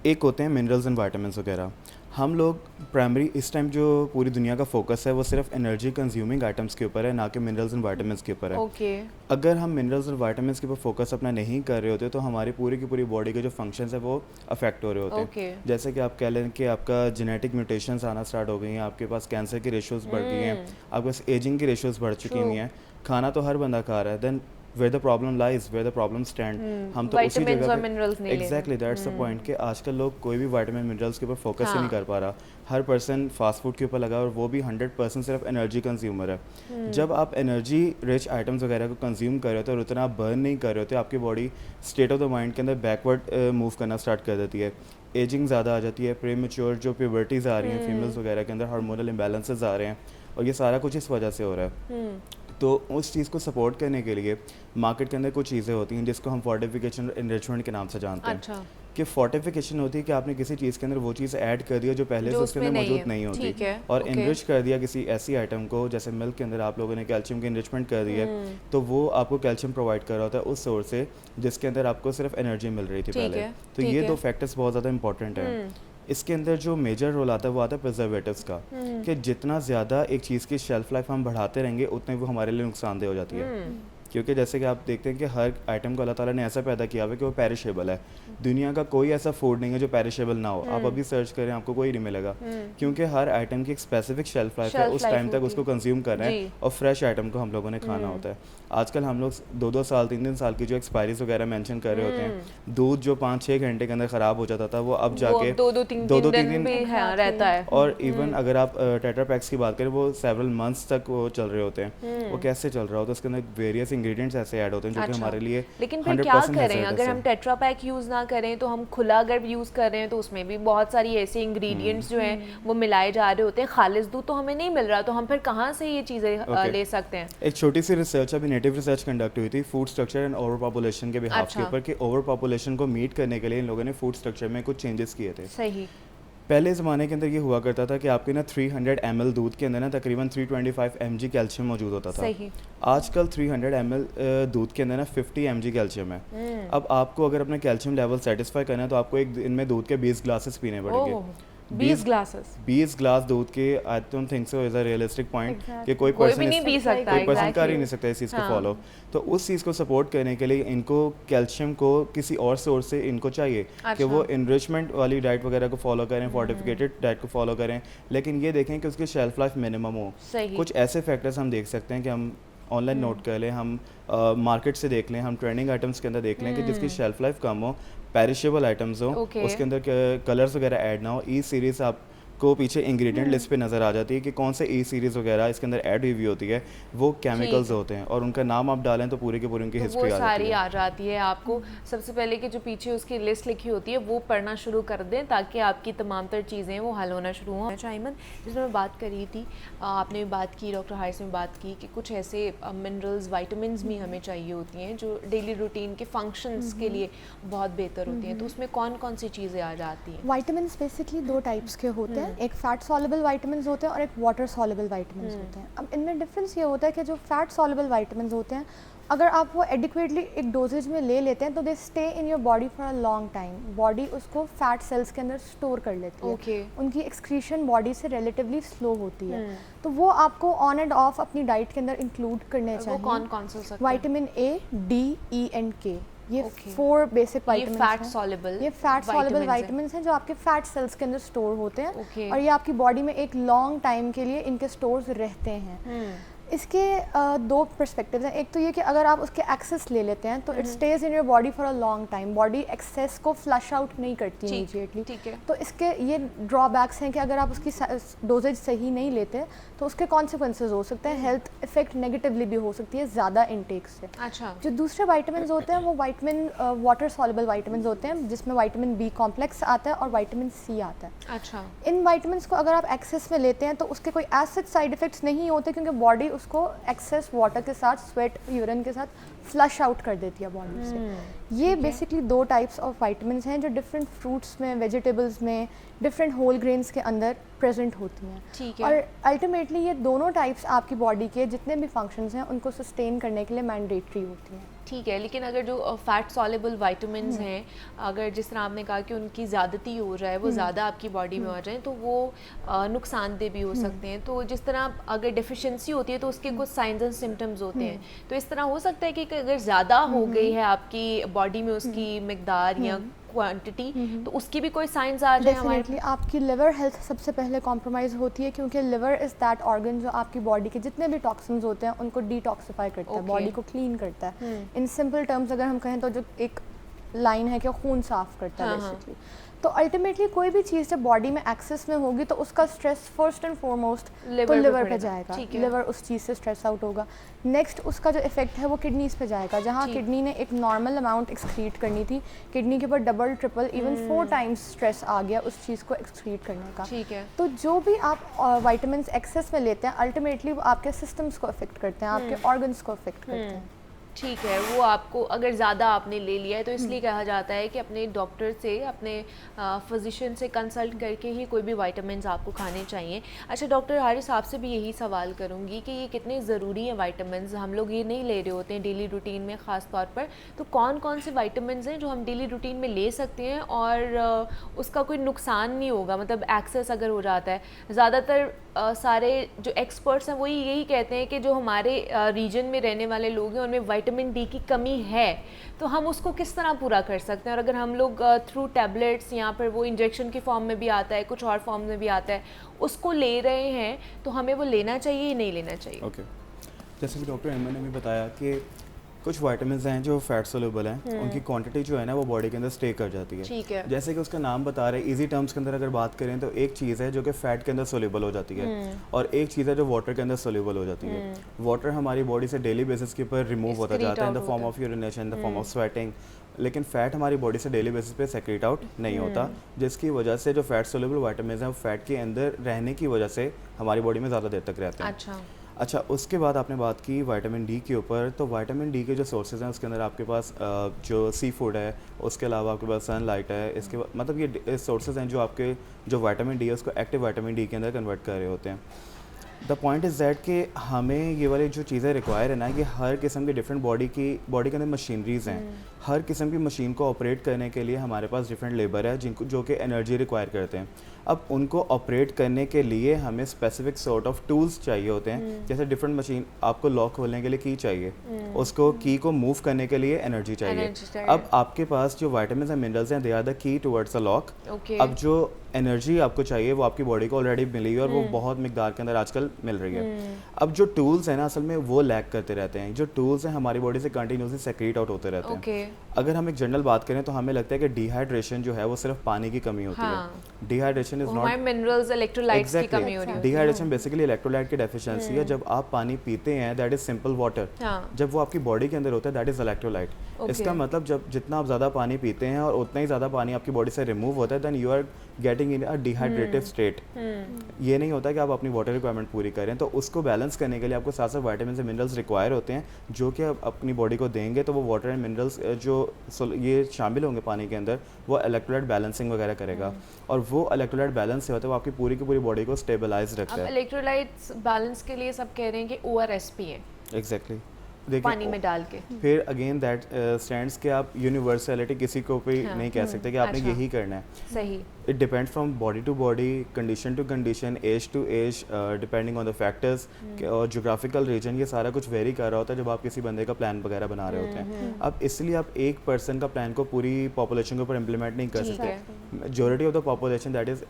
एक होते हैं मिनरल्स एंड वाइटामिन्स वगैरह। हम लोग प्राइमरी इस टाइम जो पूरी दुनिया का फोकस है वो सिर्फ एनर्जी कंज्यूमिंग आइटम्स के ऊपर है, ना कि मिनरल्स एंड वाइटामिन्स के ऊपर है। अगर हम मिनरल्स और वाइटामिन्स के ऊपर फोकस अपना नहीं कर रहे होते तो हमारी पूरी की पूरी बॉडी के जो फंक्शंस है वो अफेक्ट हो रहे होते हैं। जैसे कि आप कह लें कि आपका जेनेटिक म्यूटेशंस आना स्टार्ट हो गई हैं, आपके पास कैंसर की रेशियोज़ बढ़ गई हैं, आपके पास एजिंग की रेशियोज़ बढ़ चुकी हुई हैं। खाना तो हर बंदा खा रहा है, then where the problem lies, where the problem stand, हम तो उसी जगह पे exactly that's the point कि आजकल लोग कोई भी विटामिन मिनरल्स के ऊपर फोकस ही नहीं कर पा रहा। हर पर्सन फास्ट फूड के ऊपर लगा और वो भी 100% सिर्फ एनर्जी कंज्यूमर है। जब आप एनर्जी रिच आइटम्स वगैरह को कंज्यूम कर रहे होते हैं और उतना आप बर्न नहीं कर रहे होते, आपकी body state of the mind के अंदर बैकवर्ड मूव करना स्टार्ट कर देती है। एजिंग ज़्यादा आ जाती है, प्रीमेच्योर जो प्यूबर्टीज़ आ रही हैं फीमेल्स वगैरह के अंदर, हार्मोनल इम्बैलेंसेस आ रहे हैं, और ये सारा कुछ इस वजह से हो रहा है। तो उस चीज़ को सपोर्ट करने के लिए मार्केट के अंदर कुछ चीज़ें होती हैं जिसको हम फोर्टिफिकेशन एनरिचमेंट के नाम से जानते हैं। अच्छा। कि फोर्टिफिकेशन होती है कि आपने किसी चीज़ के अंदर वो चीज़ ऐड कर दिया जो पहले से उसके अंदर मौजूद नहीं होती, और इनरिच कर दिया किसी ऐसी आइटम को, जैसे मिल्क के अंदर आप लोगों ने कैल्शियम की इनरिचमेंट कर दी है, तो वो आपको कैल्शियम प्रोवाइड कर रहा होता है उस सोर्स से जिसके अंदर आपको सिर्फ एनर्जी मिल रही थी पहले। तो ये 2 फैक्टर्स बहुत ज़्यादा इंपॉर्टेंट हैं। इसके अंदर जो मेजर रोल आता है वो आता है प्रिजर्वेटिव्स का, कि जितना ज़्यादा एक चीज़ की शेल्फ लाइफ हम बढ़ाते रहेंगे उतने वो हमारे लिए नुकसानदेह हो जाती है। क्योंकि जैसे कि आप देखते हैं कि हर आइटम को अल्लाह ताला ने ऐसा पैदा किया हुआ है कि वो पेरिशेबल है। दुनिया का कोई ऐसा फूड नहीं है जो पेरिशेबल ना हो। आप अभी सर्च करें आपको कोई नहीं मिलेगा, क्योंकि हर आइटम की एक स्पेसिफिक शेल्फ लाइफ है, उस टाइम तक उसको कंज्यूम कर रहे हैं और फ्रेश आइटम को हम लोगों ने खाना होता है। आजकल हम लोग 2-2 साल 3-3 साल की जो एक्सपायरीज वगैरह मेंशन कर रहे होते हैं, दूध जो 5-6 घंटे के अंदर ख़राब हो जाता था वो अब जाके 2-2-3 दिन रहता है। और इवन अगर आप टेट्रा पैक्स की बात करें वो सेवरल मंथ्स तक वो चल रहे होते हैं। वो कैसे चल रहा होता है, उसके अंदर वेरियस इंग्रेडिएंट्स ऐसे ऐड होते हैं जो कि हमारे लिए, लेकिन फिर क्या करें अगर हम टेट्रा पैक यूज़ ना करें तो हम खुला अगर यूज़ कर रहे हैं तो उसमें भी बहुत सारी ऐसे इंग्रेडिएंट्स जो हैं वो मिलाए जा रहे होते हैं। खालिस दूध तो हमें नहीं मिल रहा, तो हम फिर कहाँ से ये चीज़ें ले सकते हैं? एक छोटी सी रिसर्च अभी नेटिव रिसर्च कंडक्ट हुई थी food structure and over population के बिहाफ के ऊपर, कि ओवर पॉपुलेशन को मीट करने के लिए इन लोगों ने फूड स्ट्रक्चर में कुछ चेंजेस किए थे। सही। पहले ज़माने के अंदर ये हुआ करता था कि आपके ना 300 ml दूध के अंदर ना तकरीबन 325 mg कैल्शियम मौजूद होता था। सही। आजकल 300 ml दूध के अंदर ना 50 mg कैल्शियम है। अब आपको अगर अपना कैल्शियम लेवल सेटिस्फाई करना है तो आपको एक दिन में दूध के 20 ग्लासेस पीने पड़ेंगे। 20 ग्लासेस 20 ग्लास दूध के, I don't think so is a realistic point कि कोई पर्सन नहीं पी सकता, कोई पर्सन कर ही नहीं सकता इस चीज़ को फॉलो। तो उस चीज़ को सपोर्ट करने के लिए इनको कैल्शियम को किसी और सोर्स से इनको चाहिए कि वो इनरिचमेंट वाली डाइट वगैरह को फॉलो करें, फोर्टिफिकेटेड डाइट को फॉलो करें, लेकिन ये देखें कि उसकी शेल्फ लाइफ मिनिमम हो। कुछ ऐसे फैक्टर्स हम देख सकते हैं कि हम ऑनलाइन नोट कर लें, हम मार्केट से देख लें, हम ट्रेंडिंग आइटम्स के अंदर देख लें कि जिसकी शेल्फ लाइफ कम हो, पेरिशेबल आइटम्स हो, उसके अंदर कलर्स वगैरह ऐड ना हो। ई सीरीज़ आप को पीछे इंग्रेडिएंट लिस्ट पे नज़र आ जाती है कि कौन से ई सीरीज़ वगैरह इसके अंदर ऐड हुई हुई होती है, वो केमिकल्स होते हैं और उनका नाम आप डालें तो पूरी की पूरी उनकी हिस्ट्री आ जाती है। आपको सबसे पहले कि जो पीछे उसकी लिस्ट लिखी होती है वो पढ़ना शुरू कर दें ताकि आपकी तमाम तर चीज़ें वो हल होना शुरू हों। अच्छा अयमन, जिसमें मैं बात कर रही थी, आपने भी बात की, डॉक्टर हारिस ने बात की कि कुछ ऐसे मिनरल्स वाइटामिन्स भी हमें चाहिए होती हैं जो डेली रूटीन के फंक्शंस के लिए बहुत बेहतर होती हैं, तो उसमें कौन कौन सी चीज़ें आ जाती हैं? वाइटामिन्स बेसिकली 2 टाइप्स के होते हैं। हैं, एक फैट सॉल्युबल वाइटामिन्स होते हैं और एक वाटर सॉल्युबल वाइटामिन्स होते हैं। अब इनमें डिफरेंस ये होता है कि जो फैट सॉल्युबल वाइटामिन्स होते हैं, अगर आप वो एडिक्वेटली एक डोजेज में ले लेते हैं तो they stay in your body for a long time. Body उसको फैट सेल्स के अंदर स्टोर कर लेती है। उनकी एक्सक्रीशन बॉडी से रिलेटिवली स्लो होती है। तो वो आपको ऑन एंड ऑफ अपनी डाइट के अंदर इंक्लूड करने चाहिए। कौन कौन से हो सकते हैं? Vitamin A, D, E and के, ये 4 बेसिक विटामिन्स हैं। ये फैट सॉल्युबल विटामिन्स हैं जो आपके फैट सेल्स के अंदर स्टोर होते हैं और ये आपकी बॉडी में एक लॉन्ग टाइम के लिए इनके स्टोर्स रहते हैं। इसके 2 पर्सपेक्टिव्स हैं। एक तो ये कि अगर आप उसके एक्सेस ले लेते हैं तो it stays in your body for a long time. Body excess को फ्लश आउट नहीं करती इमीडिएटली। तो इसके ये ड्रॉबैक्स हैं कि अगर आप उसकी डोजेज सही नहीं लेते तो उसके कॉन्सिक्वेंसेज हो सकते हैं। हेल्थ इफेक्ट नेगेटिवली भी हो सकती है ज़्यादा इनटेक से। अच्छा। जो दूसरे वाइटामिन होते हैं वो विटामिन वाटर सॉल्युबल विटामिन होते हैं जिसमें विटामिन बी कॉम्प्लेक्स आता है और विटामिन सी आता है। अच्छा। इन विटामिन को अगर आप एक्सेस में लेते हैं तो उसके कोई एसिड साइड इफेक्ट्स नहीं होते क्योंकि बॉडी उसको एक्सेस वाटर के साथ, स्वेट, यूरिन के साथ फ्लश आउट कर देती है बॉडी से। ये बेसिकली 2 टाइप्स ऑफ विटामिन्स हैं जो डिफरेंट फ्रूट्स में, वेजिटेबल्स में, डिफरेंट होल ग्रेन्स के अंदर प्रेजेंट होती हैं। ठीक है। और अल्टीमेटली ये दोनों टाइप्स आपकी बॉडी के जितने भी फंक्शंस हैं उनको सस्टेन करने के लिए मैंडेटरी होती हैं। ठीक है, लेकिन अगर जो फैट सॉल्युबल विटामिन्स हैं, अगर जिस तरह आपने कहा कि उनकी ज़्यादती हो जाए, वो ज़्यादा आपकी बॉडी में आ जाए तो वो नुकसानदेह भी हो सकते हैं। तो जिस तरह अगर डेफिशिएंसी होती है तो उसके कुछ साइंस एंड सिम्टम्स होते हैं। तो इस तरह हो सकता है कि अगर ज़्यादा हो गई है आपकी बॉडी में उसकी मिकदार या क्वांटिटी तो उसकी भी कोई साइंस आ जाए हमारे। डेफिनेटली आपकी लिवर हेल्थ सबसे पहले कॉम्प्रोमाइज़ होती है क्योंकि लिवर इज़ दैट ऑर्गन जो आपकी बॉडी के जितने भी टॉक्सिन्स होते हैं उनको डिटॉक्सिफाई करता है, बॉडी को क्लीन करता है। इन सिंपल टर्म्स अगर हम कहें तो जो एक लाइन है कि खून साफ करता है बेसिकली। तो अल्टीमेटली कोई भी चीज़ जब बॉडी में एक्सेस में होगी तो उसका स्ट्रेस फर्स्ट एंड फॉरमोस्ट तो लिवर पे जाएगा। लिवर उस चीज़ से स्ट्रेस आउट होगा। नेक्स्ट उसका जो इफेक्ट है वो किडनीज पे जाएगा। जहाँ किडनी ने एक नॉर्मल अमाउंट एक्सक्रीट करनी थी, किडनी के ऊपर double, triple, even 4 times stress आ गया उस चीज़ को एक्सक्रीट करने का। ठीक है। तो जो भी आप विटामिन्स एक्सेस में लेते हैं अल्टीमेटली वो आपके सिस्टम्स को अफेक्ट करते हैं, आपके ऑर्गन्स को अफेक्ट करते हैं। ठीक है, वो आपको अगर ज़्यादा आपने ले लिया है तो इसलिए कहा जाता है कि अपने डॉक्टर से, अपने फिजिशियन से कंसल्ट करके ही कोई भी विटामिन्स आपको खाने चाहिए। अच्छा डॉक्टर हारिस, आपसे भी यही सवाल करूँगी कि ये कितने ज़रूरी हैं विटामिन्स? हम लोग ये नहीं ले रहे होते हैं डेली रूटीन में ख़ास तौर पर, तो कौन कौन से विटामिन्स हैं जो हम डेली रूटीन में ले सकते हैं और उसका कोई नुकसान नहीं होगा, मतलब एक्सेस अगर हो जाता है? ज़्यादातर सारे जो एक्सपर्ट्स हैं वही यही कहते हैं कि जो हमारे रीजन में रहने वाले लोग हैं उनमें विटामिन डी की कमी है, तो हम उसको किस तरह पूरा कर सकते हैं? और अगर हम लोग थ्रू टैबलेट्स या फिर वो इंजेक्शन की फॉर्म में भी आता है, कुछ और फॉर्म में भी आता है, उसको ले रहे हैं तो हमें वो लेना चाहिए या नहीं लेना चाहिए? ओके, जैसे कि डॉक्टर एमन ने भी बताया कि कुछ विटामिन्स हैं जो फैट सोल्यूबल हैं, उनकी क्वांटिटी जो है ना वो बॉडी के अंदर स्टे कर जाती है। ठीक है। जैसे कि उसका नाम बता रहे, इजी टर्म्स के अंदर अगर बात करें तो एक चीज़ है जो कि फैट के अंदर सोल्यूबल हो जाती है और एक चीज़ है जो वाटर के अंदर सोल्यूबल हो जाती है। वाटर हमारी बॉडी से डेली बेसिस के ऊपर रिमूव होता जाता है in the form of urination, in the form of sweating, लेकिन फैट हमारी बॉडी से डेली बेसिस पे सेक्रेट आउट नहीं होता, जिसकी वजह से जो फैट सोल्यूबल विटामिन्स हैं वो फैट के अंदर रहने की वजह से हमारी बॉडी में ज़्यादा देर तक रहते हैं। अच्छा, उसके बाद आपने बात की विटामिन डी के ऊपर, तो विटामिन डी के जो सोर्सेज हैं उसके अंदर आपके पास जो सी फूड है, उसके अलावा आपके पास सनलाइट है, इसके मतलब ये सोर्सेज हैं जो आपके जो विटामिन डी है उसको एक्टिव विटामिन डी के अंदर कन्वर्ट कर रहे होते हैं। द पॉइंट इज़ दैट कि हमें ये वाली जो चीज़ें रिक्वायर है ना, कि हर किस्म की डिफरेंट बॉडी के अंदर मशीनरीज हैं। हर किस्म की मशीन को ऑपरेट करने के लिए हमारे पास डिफरेंट लेबर है जिनको जो कि एनर्जी रिक्वायर करते हैं। अब उनको ऑपरेट करने के लिए हमें स्पेसिफिक सॉर्ट ऑफ टूल्स चाहिए होते हैं। जैसे डिफरेंट मशीन, आपको लॉक खोलने के लिए की चाहिए, उसको की को मूव करने के लिए एनर्जी चाहिए। अब आपके पास जो विटामिन्स एंड मिनरल्स हैं, they are the key towards a lock. अब जो एनर्जी आपको चाहिए वो आपकी बॉडी को ऑलरेडी मिली है और वो बहुत मिकदार के अंदर आजकल मिल रही है। अब जो टूल्स हैं ना असल में वो लैक करते रहते हैं। जो टूल्स हैं हमारी बॉडी से कंटिन्यूसली सेक्रेट आउट होते रहते हैं। अगर हम एक जनरल बात करें तो हमें लगता है कि डिहाइड्रेशन जो है वो सिर्फ पानी की कमी होती है। Dehydration is not minerals, electrolytes की कमी हो रही है। डिहाइड्रेशन बेसिकली इलेक्ट्रोलाइट की डेफिशिएंसी है। जब आप पानी पीते हैं दैट इज सिंपल वाटर, जब वो आपकी बॉडी के अंदर होता है दैट इज इलेक्ट्रोलाइट। इसका मतलब जब जितना आप ज़्यादा पानी पीते हैं और उतना ही ज़्यादा पानी आपकी बॉडी से रिमूव होता है, then you are getting in a dehydrative state. ये नहीं होता कि आप अपनी वाटर रिक्वायरमेंट पूरी करें, तो उसको बैलेंस करने के लिए आपको साथ साथ विटामिन एंड मिनरल्स रिक्वायर होते हैं जो कि आप अपनी बॉडी को देंगे तो वो वाटर एंड मिनरल्स जो ये शामिल होंगे पानी के अंदर, वो इलेक्ट्रोलाइट बैलेंसिंग वगैरह करेगा। और वो इलेक्ट्रोलाइट इलेक्ट्रोलाइट बैलेंस से होता है वो आपकी पूरी की पूरी बॉडी को स्टेबलाइज रखता है। इलेक्ट्रोलाइट्स बैलेंस के लिए सब कह रहे हैं कि ORS पिए एग्जैक्टली पानी में डाल के। फिर अगेन दैट स्टैंड्स के आप यूनिवर्सलिटी किसी को भी नहीं कह सकते कि आपने यही करना है। सही। It depends from body to body, condition to condition, age to age, depending on the factors और जोग्राफिकल रीजन, ये सारा कुछ वेरी कर रहा होता है जब आप किसी बंदे का प्लान वगैरह बना रहे होते हैं। अब इसलिए आप एक पर्सन का प्लान को पूरी पॉपुलेशन के ऊपर इम्प्लीमेंट नहीं कर सकते। Majority of the population that is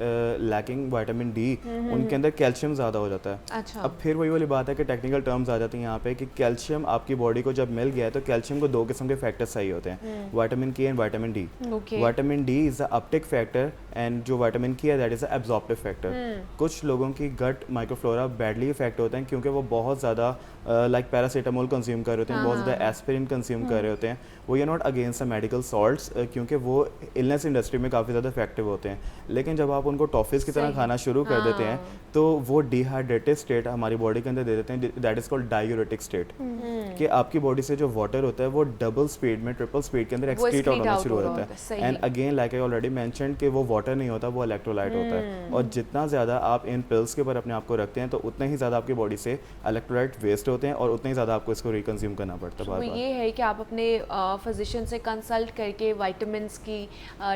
lacking vitamin D, उनके अंदर कैल्शियम ज़्यादा हो जाता है। अच्छा। अब फिर वही वाली बात है कि टेक्निकल टर्म्स आ जाती हैं यहाँ पे कि कैल्शियम आपकी बॉडी को जब मिल गया है तो कैल्शियम को 2 किस्म के फैक्टर्स चाहिए होते हैं, विटामिन के and vitamin D. Vitamin D is the Uptake factor and जो विटामिन के है that is the absorptive factor. कुछ लोगों की गट माइक्रोफ्लोरा बैडली इफेक्ट होते हैं क्योंकि वो बहुत ज़्यादा लाइक पैरासीटामोल कंज्यूम कर रहे होते हैं, बहुत ज़्यादा एस्पिरिन कंज्यूम कर रहे होते हैं। वो ये not against the medical salts क्योंकि वो इलनेस इंडस्ट्री में काफ़ी ज़्यादा इफेक्टिव होते हैं, लेकिन जब आप उनको टॉफीज़ की तरह खाना शुरू कर देते हैं तो वो डिहाइड्रेटेड स्टेट हमारी बॉडी के अंदर दे देते हैं, that is called diuretic state, कि आपकी बॉडी से जो वाटर होता है वो डबल स्पीड में, ट्रिपल स्पीड के अंदर एक्सक्रीट आउट होना शुरू हो जाता है। And again like I already mentioned कि वो वाटर नहीं होता, वो इलेक्ट्रोलाइट होता है। और जितना ज़्यादा आप इन पिल्स के ऊपर अपने आप को रखते हैं तो उतना ही ज़्यादा आपकी बॉडी से इलेक्ट्रोलाइट वेस्ट होते हैं और उतना ही ज़्यादा आपको इसको रिकंज्यूम करना पड़ता है। तो ये है कि आप अपने फिजिशियन से कंसल्ट करके विटामिन्स की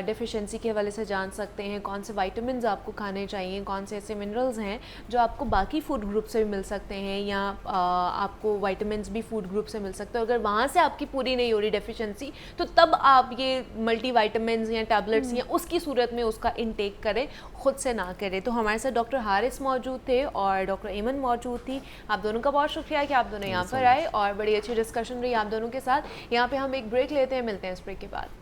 डेफिशिएंसी के हवाले से जान सकते हैं, कौन से विटामिन्स आपको खाने चाहिए, कौन से ऐसे मिनरल्स हैं जो आपको बाकी फूड ग्रुप से भी मिल सकते हैं या आपको विटामिन्स भी फूड ग्रुप से मिल सकते हैं। अगर वहाँ से आपकी पूरी नहीं हो रही डेफिशिएंसी तो तब आप ये मल्टीविटामिन्स या टैबलेट्स या उसकी सूरत में उसका इनटेक करें, खुद से ना करें। तो हमारे साथ डॉक्टर हारिस मौजूद थे और डॉक्टर एमन मौजूद थी। आप दोनों का बहुत शुक्रिया कि आप दोनों यहाँ पर आए और बड़ी अच्छी डिस्कशन रही आप दोनों के साथ। यहाँ पे हम एक ब्रेक लेते हैं, मिलते हैं इस ब्रेक के बाद।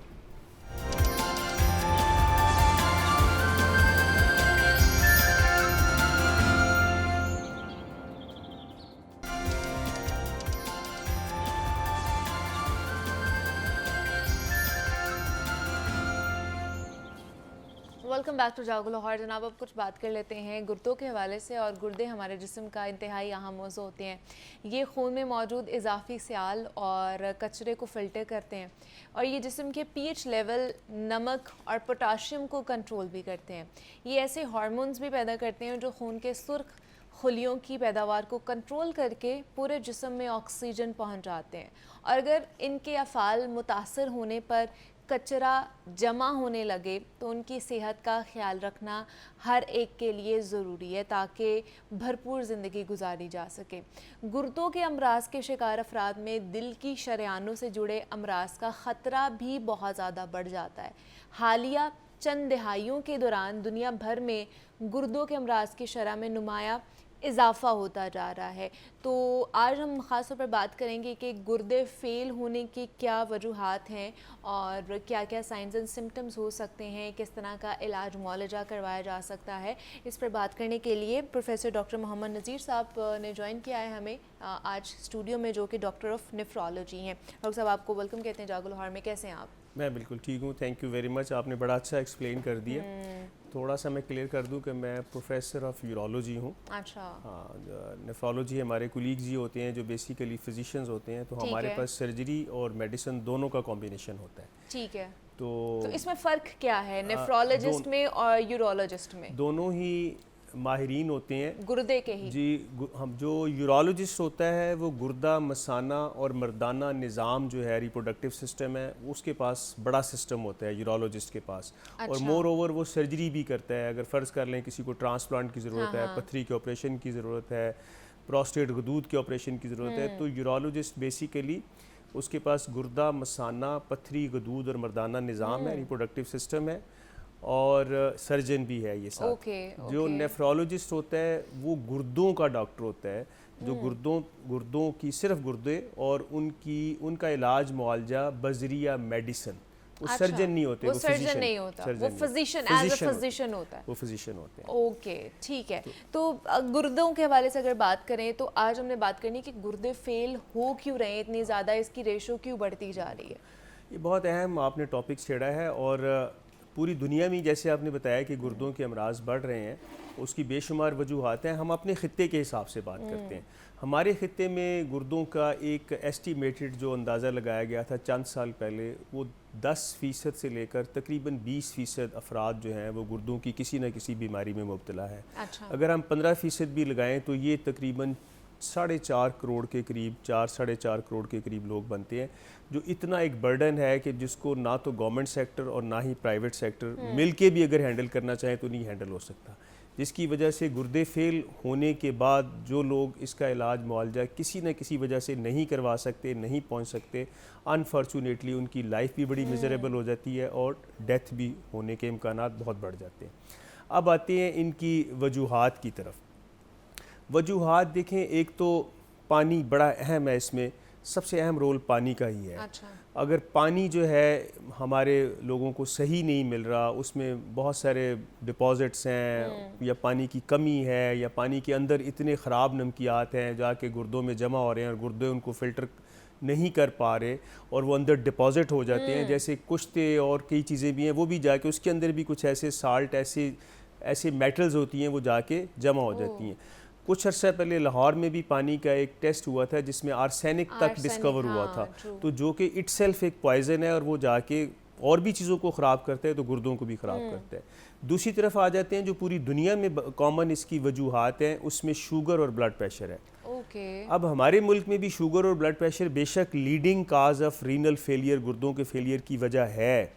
वेलकम बैक टू जागो लाहौर। जनाब अब कुछ बात कर लेते हैं गुर्दों के हवाले से। और गुर्दे हमारे जिस्म का इंतहाई अहम मौजू होते हैं। ये खून में मौजूद इजाफी सियाल और कचरे को फ़िल्टर करते हैं और ये जिस्म के पीएच लेवल, नमक और पोटाशियम को कंट्रोल भी करते हैं। ये ऐसे हार्मोन्स भी पैदा करते हैं जो खून के सुर्ख खुलियों की पैदावार को कंट्रोल करके पूरे जिस्म में ऑक्सीजन पहुंचाते हैं। और अगर इनके अफ़ाल मुतासर होने पर कचरा जमा होने लगे तो उनकी सेहत का ख्याल रखना हर एक के लिए ज़रूरी है ताकि भरपूर ज़िंदगी गुजारी जा सके। गुर्दों के अमराज के शिकार अफराद में दिल की शरेआनों से जुड़े अमराज का ख़तरा भी बहुत ज़्यादा बढ़ जाता है। हालिया चंद दहाइयों के दौरान दुनिया भर में गुर्दों के अमराज की शरह में नुमाया इजाफ़ा होता जा रहा है। तो आज हम ख़ास तौर पर बात करेंगे कि गुर्दे फ़ेल होने की क्या वजूहात हैं और क्या क्या साइंस एंड सिम्टम्स हो सकते हैं, किस तरह का इलाज मुआलजा करवाया जा सकता है। इस पर बात करने के लिए प्रोफेसर डॉक्टर मोहम्मद नज़ीर साहब ने ज्वाइन किया है हमें आज स्टूडियो में, जो कि डॉक्टर ऑफ नेफ्रोलॉजी हैं। डॉक्टर साहब आपको वेलकम कहते हैं जागो लाहौर में। कैसे हैं आप? मैं बिल्कुल ठीक हूँ, थैंक यू वेरी मच। आपने बड़ा अच्छा एक्सप्लेन कर दिया। थोड़ा सा मैं क्लियर कर दूं कि मैं प्रोफेसर ऑफ यूरोलॉजी हूँ। अच्छा। हाँ, नेफ्रोलॉजी हमारे कुलीग जी होते हैं जो बेसिकली फिजिशियंस होते हैं, तो हमारे पास सर्जरी और मेडिसिन दोनों का कॉम्बिनेशन होता है। ठीक है। तो इसमें फ़र्क क्या है नेफ्रोलॉजिस्ट में और यूरोलॉजिस्ट में? दोनों ही माहिरीन होते हैं गुर्दे के ही। जी, हम जो यूरोलॉजिस्ट होता है वो गुर्दा, मसाना और मर्दाना निज़ाम जो है रिप्रोडक्टिव सिस्टम है उसके पास बड़ा सिस्टम होता है यूरोलॉजिस्ट के पास। अच्छा। और मोर ओवर वो सर्जरी भी करता है। अगर फ़र्ज़ कर लें किसी को ट्रांसप्लांट की ज़रूरत है, पथरी के ऑपरेशन की ज़रूरत है, प्रोस्टेट गदूद के ऑपरेशन की ज़रूरत है, तो यूरोलॉजिस्ट बेसिकली उसके पास गुर्दा, मसाना, पथरी, गदूद और मर्दाना निज़ाम है, रिप्रोडक्टिव सिस्टम है और सर्जन भी है ये साथ। जो नेफ्रोलॉजिस्ट होता है वो गुर्दों का डॉक्टर होता है, जो गुर्दों की सिर्फ गुर्दे और उनका इलाज मुआलजा बजरिया मेडिसिन। वो सर्जन नहीं होते, वो सर्जन नहीं होता, वो फिजिशियन एज अ फिजिशियन होता है, वो फिजिशियन होते हैं। ओके, ठीक है। तो गुर्दों के हवाले से अगर बात करें तो आज हमने बात करनी कि गुर्दे फेल हो क्यों रहे हैं इतनी ज़्यादा, इसकी रेशो क्यों बढ़ती जा रही है? ये बहुत अहम आपने टॉपिक छेड़ा है और पूरी दुनिया में जैसे आपने बताया कि गुर्दों के अमराज बढ़ रहे हैं, उसकी बेशुमार वजूहात हैं। हम अपने ख़ित्ते के हिसाब से बात करते हैं। हमारे ख़ित्ते में गुर्दों का एक एस्टीमेटेड जो अंदाज़ा लगाया गया था चंद साल पहले, वो 10% से लेकर तकरीबन 20% अफराद जो हैं वो गुर्दों की किसी न किसी बीमारी में मुब्तला है। अच्छा। अगर हम 15% भी लगाएं तो ये तकरीबन 4.5 करोड़ के करीब, 4-4.5 करोड़ के करीब लोग बनते हैं, जो इतना एक बर्डन है कि जिसको ना तो गवर्नमेंट सेक्टर और ना ही प्राइवेट सेक्टर मिल के भी अगर हैंडल करना चाहे तो नहीं हैंडल हो सकता, जिसकी वजह से गुर्दे फेल होने के बाद जो लोग इसका इलाज मुआवजा किसी न किसी वजह से नहीं करवा सकते, नहीं पहुंच सकते, अनफॉर्चुनेटली उनकी लाइफ भी बड़ी मिजरेबल हो जाती है और डेथ भी होने के इम्कानात बहुत बढ़ जाते हैं। अब आते हैं इनकी वजूहात की तरफ। वजूहात देखें, एक तो पानी बड़ा अहम है, इसमें सबसे अहम रोल पानी का ही है। अच्छा। अगर पानी जो है हमारे लोगों को सही नहीं मिल रहा, उसमें बहुत सारे डिपॉजिट्स हैं या पानी की कमी है या पानी के अंदर इतने ख़राब नमकियात हैं जाके गुर्दों में जमा हो रहे हैं और गुर्दे उनको फ़िल्टर नहीं कर पा रहे और वो अंदर डिपॉजिट हो जाते हैं, जैसे कुश्ते और कई चीज़ें भी हैं, वो भी जाके उसके अंदर भी कुछ ऐसे साल्ट, ऐसे मेटल्स होती हैं वो जाके जमा हो जाती हैं। कुछ अर्सा पहले लाहौर में भी पानी का एक टेस्ट हुआ था जिसमें आर्सेनिक तक डिस्कवर हुआ था, तो जो कि इटसेल्फ एक पॉइजन है और वो जाके और भी चीज़ों को ख़राब करता है, तो गुर्दों को भी ख़राब करता है। दूसरी तरफ आ जाते हैं जो पूरी दुनिया में कॉमन इसकी वजूहात हैं, उसमें शुगर और ब्लड प्रेशर है। अब हमारे मुल्क में भी शुगर और ब्लड प्रेशर बेशक leading cause of renal failure, गुर्दों के फेलियर की वजह है,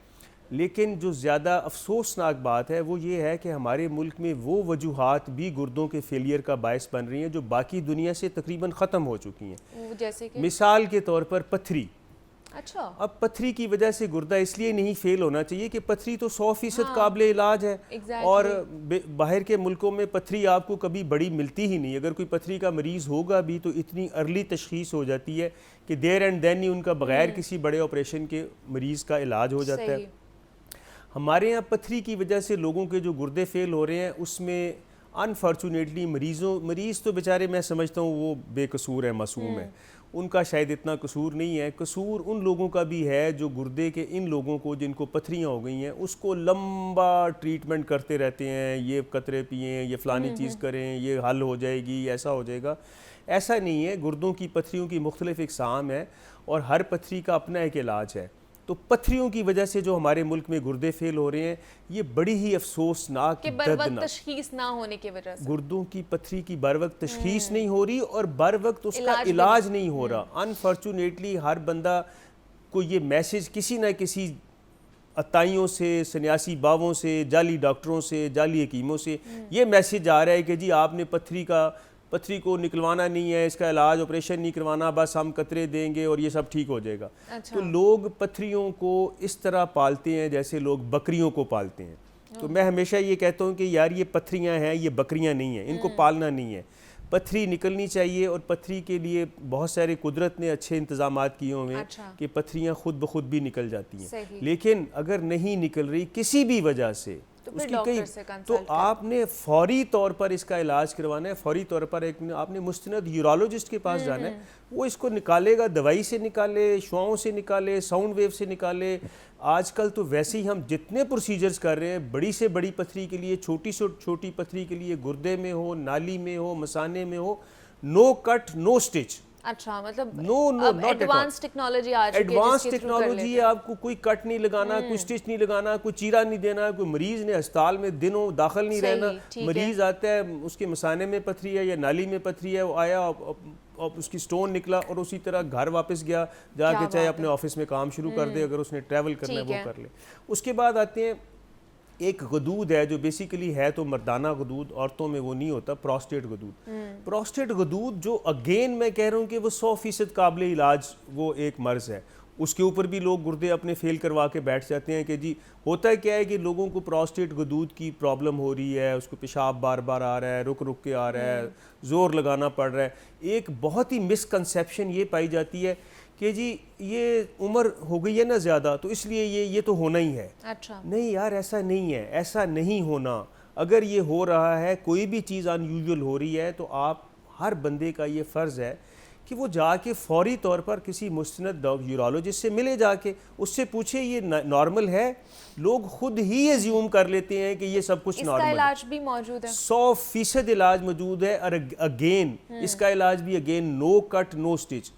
लेकिन जो ज़्यादा अफसोसनाक बात है वो ये है कि हमारे मुल्क में वो वजूहात भी गुर्दों के फेलियर का बायस बन रही हैं जो बाकी दुनिया से तकरीबन ख़त्म हो चुकी हैं। जैसे कि मिसाल के तौर पर पथरी। अच्छा। अब पथरी की वजह से गुर्दा इसलिए नहीं फेल होना चाहिए कि पथरी तो 100% काबिल इलाज है और बाहर के मुल्कों में पथरी आपको कभी बड़ी मिलती ही नहीं। अगर कोई पथरी का मरीज़ होगा भी तो इतनी अर्ली तशखीस हो जाती है कि देर एंड देन ही उनका बगैर किसी बड़े ऑपरेशन के मरीज़ का इलाज हो जाता है। हमारे यहाँ पथरी की वजह से लोगों के जो गुर्दे फेल हो रहे हैं उसमें अनफॉर्चुनेटली मरीज़ तो बेचारे मैं समझता हूँ वो बेकसूर है, मासूम है, उनका शायद इतना कसूर नहीं है। कसूर उन लोगों का भी है जो गुर्दे के इन लोगों को जिनको पथरियाँ हो गई हैं उसको लंबा ट्रीटमेंट करते रहते हैं, ये कतरे पिएँ, ये फ़लानी चीज़ करें, ये हल हो जाएगी, ऐसा हो जाएगा। ऐसा नहीं है। गुर्दों की पथरियों की मुख्तलिफ इकसाम है और हर पथरी का अपना एक इलाज है। तो पथरियों की वजह से जो हमारे मुल्क में गुर्दे फेल हो रहे हैं ये बड़ी ही अफसोसनाक, दर्दनाक, तशखीस ना होने की वजह से गुर्दों की पथरी की बर वक्त तशखीस नहीं हो रही और बर वक्त उसका इलाज नहीं हो रहा। अनफॉर्चुनेटली हर बंदा को ये मैसेज किसी न किसी अताइयों से, सन्यासी बावों से, जाली डॉक्टरों से, जाली हकीमों से ये मैसेज आ रहा है कि जी आपने पथरी को निकलवाना नहीं है, इसका इलाज ऑपरेशन नहीं करवाना, बस हम कतरे देंगे और ये सब ठीक हो जाएगा। अच्छा। तो लोग पथरियों को इस तरह पालते हैं जैसे लोग बकरियों को पालते हैं। तो मैं हमेशा ये कहता हूँ कि यार ये पथरियाँ हैं, ये बकरियाँ नहीं हैं, इनको पालना नहीं है। पथरी निकलनी चाहिए और पथरी के लिए बहुत सारे कुदरत ने अच्छे इंतजाम किए हुए हैं। अच्छा। कि पथरियाँ खुद ब खुद भी निकल जाती हैं, लेकिन अगर नहीं निकल रही किसी भी वजह से तो आपने फौरी तौर पर इसका इलाज करवाना है। फौरी तौर पर आपने मुस्तनद यूरोलॉजिस्ट के पास जाना है, वो इसको निकालेगा, दवाई से निकाले, शुआओं से निकाले, साउंड वेव से निकाले। आजकल तो वैसे ही हम जितने प्रोसीजर्स कर रहे हैं बड़ी से बड़ी पथरी के लिए, छोटी से छोटी पथरी के लिए, गुर्दे में हो, नाली में हो, मसाने में हो, नो कट नो स्टिच। अच्छा, मतलब नो एडवांस टेक्नोलॉजी आ चुकी है, एडवांस टेक्नोलॉजी है। आपको कोई कट नहीं लगाना, कोई स्टिच नहीं लगाना, कोई चीरा नहीं देना, कोई मरीज ने अस्पताल में दिनों दाखिल नहीं रहना। मरीज आता है, उसके मसाने में पथरी है या नाली में पथरी है, वो आया और उसकी स्टोन निकला और उसी तरह घर वापस गया, जाके चाहे अपने ऑफिस में काम शुरू कर दे, अगर उसने ट्रैवल करना है वो कर ले। उसके बाद आते हैं एक गदूद है जो बेसिकली है तो मर्दाना गदूद, औरतों में वो नहीं होता, प्रोस्टेट गदूद। प्रोस्टेट गदूद जो अगेन मैं कह रहा हूँ कि वो 100% काबिल इलाज वो एक मर्ज है। उसके ऊपर भी लोग गुर्दे अपने फेल करवा के बैठ जाते हैं कि जी होता क्या है कि लोगों को प्रोस्टेट गदूद की प्रॉब्लम हो रही है, उसको पेशाब बार बार आ रहा है, रुक रुक के आ रहा है, ज़ोर लगाना पड़ रहा है। एक बहुत ही मिसकंसेप्शन ये पाई जाती है कि जी ये उम्र हो गई है ना ज़्यादा तो इसलिए ये तो होना ही है। अच्छा। नहीं यार, ऐसा नहीं है, ऐसा नहीं होना। अगर ये हो रहा है, कोई भी चीज़ अनयूजुअल हो रही है, तो आप हर बंदे का ये फ़र्ज़ है कि वो जाके फौरी तौर पर किसी मुस्तनद यूरोलॉजिस्ट से मिले, जाके उससे पूछे ये नॉर्मल है। लोग खुद ही एज्यूम कर लेते हैं कि ये सब कुछ नॉर्मल है। इसका इलाज भी मौजूद है, 100% इलाज मौजूद है। और अगेन इसका इलाज भी again no cut no stitch.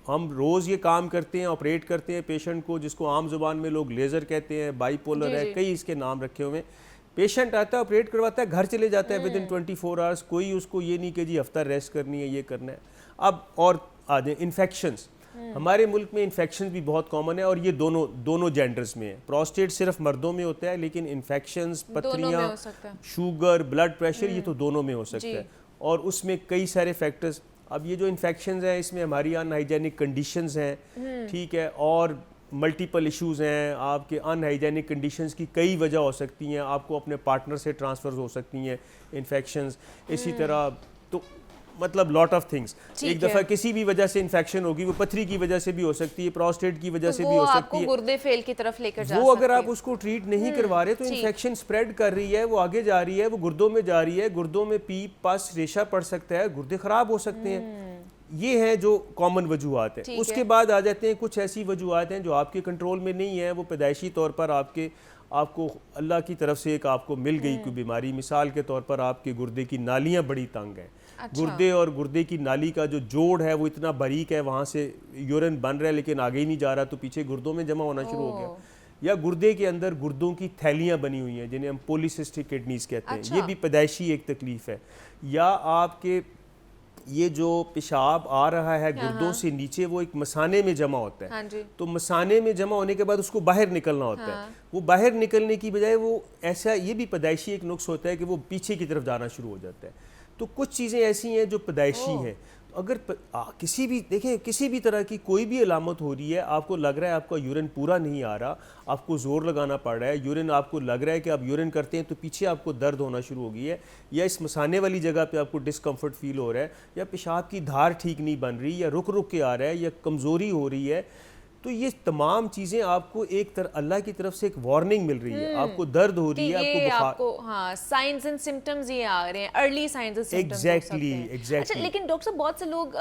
हम रोज़ ये काम करते हैं, ऑपरेट करते हैं पेशेंट को, जिसको आम जुबान में लोग लेज़र कहते हैं, बाइपोलर है, कई इसके नाम रखे हुए हैं। पेशेंट आता है, ऑपरेट करवाता है, घर चले जाता है विदिन 24 आवर्स। कोई उसको ये नहीं कि जी हफ्ता रेस्ट करनी है, ये करना है। अब और आ जाए इन्फेक्शंस। हमारे मुल्क में इन्फेक्शन भी बहुत कॉमन है और ये दोनों जेंडर्स में है। प्रोस्टेट सिर्फ मर्दों में होता है, लेकिन इन्फेक्शंस, पथरियाँ, शुगर, ब्लड प्रेशर, ये तो दोनों में हो सकता है। और उसमें कई सारे फैक्टर्स। अब ये जो इन्फेक्शंस हैं इसमें हमारी अनहाइजेनिक कंडीशंस हैं, ठीक है, और मल्टीपल इश्यूज़ हैं। आपके अनहाइजेनिक कंडीशंस की कई वजह हो सकती हैं, आपको अपने पार्टनर से ट्रांसफ़र हो सकती हैं इन्फेक्शंस। इसी तरह तो मतलब लॉट ऑफ थिंग्स। एक दफ़ा किसी भी वजह से इन्फेक्शन होगी, वो पथरी की वजह से भी हो सकती है, प्रोस्टेट की वजह से भी हो सकती है, गुर्दे फेल की तरफ लेकर जा वो अगर आप उसको ट्रीट नहीं करवा रहे तो इन्फेक्शन स्प्रेड कर रही है, वो आगे जा रही है, वो गुर्दों में जा रही है, गुर्दों में पीप पस रेशा पड़ सकता है, गुर्दे ख़राब हो सकते हैं। ये है जो कॉमन वजूहात है। उसके बाद आ जाते हैं कुछ ऐसी वजूहात हैं जो आपके कंट्रोल में नहीं है, वो पैदाइशी तौर पर आपको अल्लाह की तरफ से एक आपको मिल गई कोई बीमारी। मिसाल के तौर पर आपके गुर्दे की नालियाँ बड़ी तंग हैं। गुर्दे और गुर्दे की नाली का जो जोड़ है वो इतना बारीक है, वहाँ से यूरिन बन रहा है लेकिन आगे ही नहीं जा रहा, तो पीछे गुर्दों में जमा होना शुरू हो गया। या गुर्दे के अंदर गुर्दों की थैलियाँ बनी हुई हैं जिन्हें हम पॉलीसिस्टिक किडनीज़ कहते हैं। ये भी पैदाइशी एक तकलीफ़ है। या आपके ये जो पेशाब आ रहा है गुर्दों से नीचे, वो एक मसाने में जमा होता है। तो मसाने में जमा होने के बाद उसको बाहर निकलना होता है। वो बाहर निकलने की बजाय वो ऐसा, ये भी पैदाइशी एक नुक्स होता है कि वो पीछे की तरफ जाना शुरू हो जाता है। तो कुछ चीज़ें ऐसी हैं जो पैदाइशी हैं। अगर किसी भी देखें, किसी भी तरह की कोई भी अलामत हो रही है, आपको लग रहा है आपका यूरिन पूरा नहीं आ रहा, आपको ज़ोर लगाना पड़ रहा है, यूरिन आपको लग रहा है कि आप यूरिन करते हैं तो पीछे आपको दर्द होना शुरू हो गई है, या इस मसाने वाली जगह पे आपको डिस्कम्फर्ट फील हो रहा है, या पेशाब की धार ठीक नहीं बन रही, या रुक रुक के आ रहा है, या कमज़ोरी हो रही है, तो ये तमाम चीज़ें आपको एक अल्लाह की तरफ से एक वार्निंग मिल रही है। आपको दर्द हो रही है, आपको बुखार, आपको हाँ साइंस एंड सिम्टम्स ये आ रहे हैं, early signs and symptoms. Exactly. अच्छा, लेकिन डॉक्टर साहब बहुत से लोग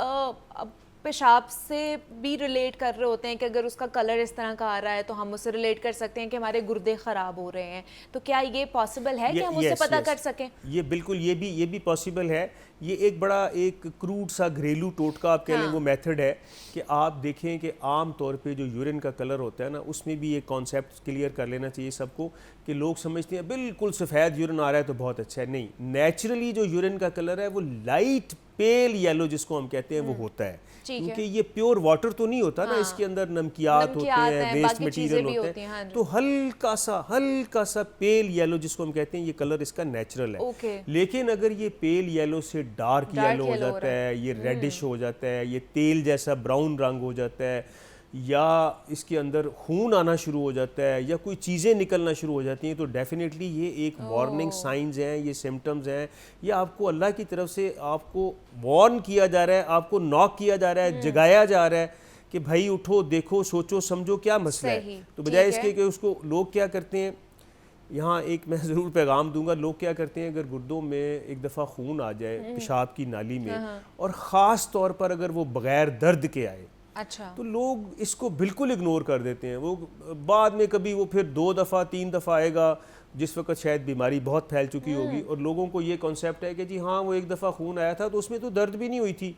पेशाब से भी रिलेट कर रहे होते हैं कि अगर उसका कलर इस तरह का आ रहा है तो हम उससे रिलेट कर सकते हैं कि हमारे गुर्दे ख़राब हो रहे हैं। तो क्या ये पॉसिबल है कि हम उससे पता कर सकें? ये बिल्कुल, ये भी पॉसिबल है। ये एक बड़ा एक क्रूड सा घरेलू टोटका आप कह लें, वो मेथड है कि आप देखें कि आम तौर पे जो यूरिन का कलर होता है ना, उसमें भी एक कॉन्सेप्ट क्लियर कर लेना चाहिए सबको कि लोग समझते हैं बिल्कुल सफ़ेद यूरिन आ रहा है तो बहुत अच्छा है। नहीं, नेचुरली जो यूरिन का कलर है वो लाइट पेल येलो जिसको हम कहते हैं वो होता है, क्योंकि ये प्योर वाटर तो नहीं होता ना, इसके अंदर नमकियात होते हैं, वेस्ट मटेरियल होते हैं, तो हल्का सा पेल येलो जिसको हम कहते हैं, ये कलर इसका नेचुरल है। लेकिन अगर ये पेल येलो से डार्क येलो हो जाता है, ये रेडिश हो जाता है, ये तेल जैसा ब्राउन रंग हो जाता है, या इसके अंदर खून आना शुरू हो जाता है, या कोई चीज़ें निकलना शुरू हो जाती हैं, तो डेफिनेटली ये एक वार्निंग साइंस हैं, ये सिम्टम्स हैं। ये आपको अल्लाह की तरफ से आपको वार्न किया जा रहा है, आपको नॉक किया जा रहा है, जगाया जा रहा है कि भाई उठो, देखो, सोचो, समझो क्या मसला है। तो बजाय इसके कि उसको लोग क्या करते हैं, यहाँ एक मैं ज़रूर पैगाम दूंगा, लोग क्या करते हैं, अगर गुर्दों में एक दफ़ा खून आ जाए पेशाब की नाली में, और ख़ास तौर पर अगर वो बग़ैर दर्द के आए, अच्छा, तो लोग इसको बिल्कुल इग्नोर कर देते हैं। वो बाद में कभी वो फिर 2 दफ़ा 3 दफ़ा आएगा जिस वक्त शायद बीमारी बहुत फैल चुकी होगी, और लोगों को ये कॉन्सेप्ट है कि जी हाँ वो एक दफ़ा खून आया था तो उसमें तो दर्द भी नहीं हुई थी।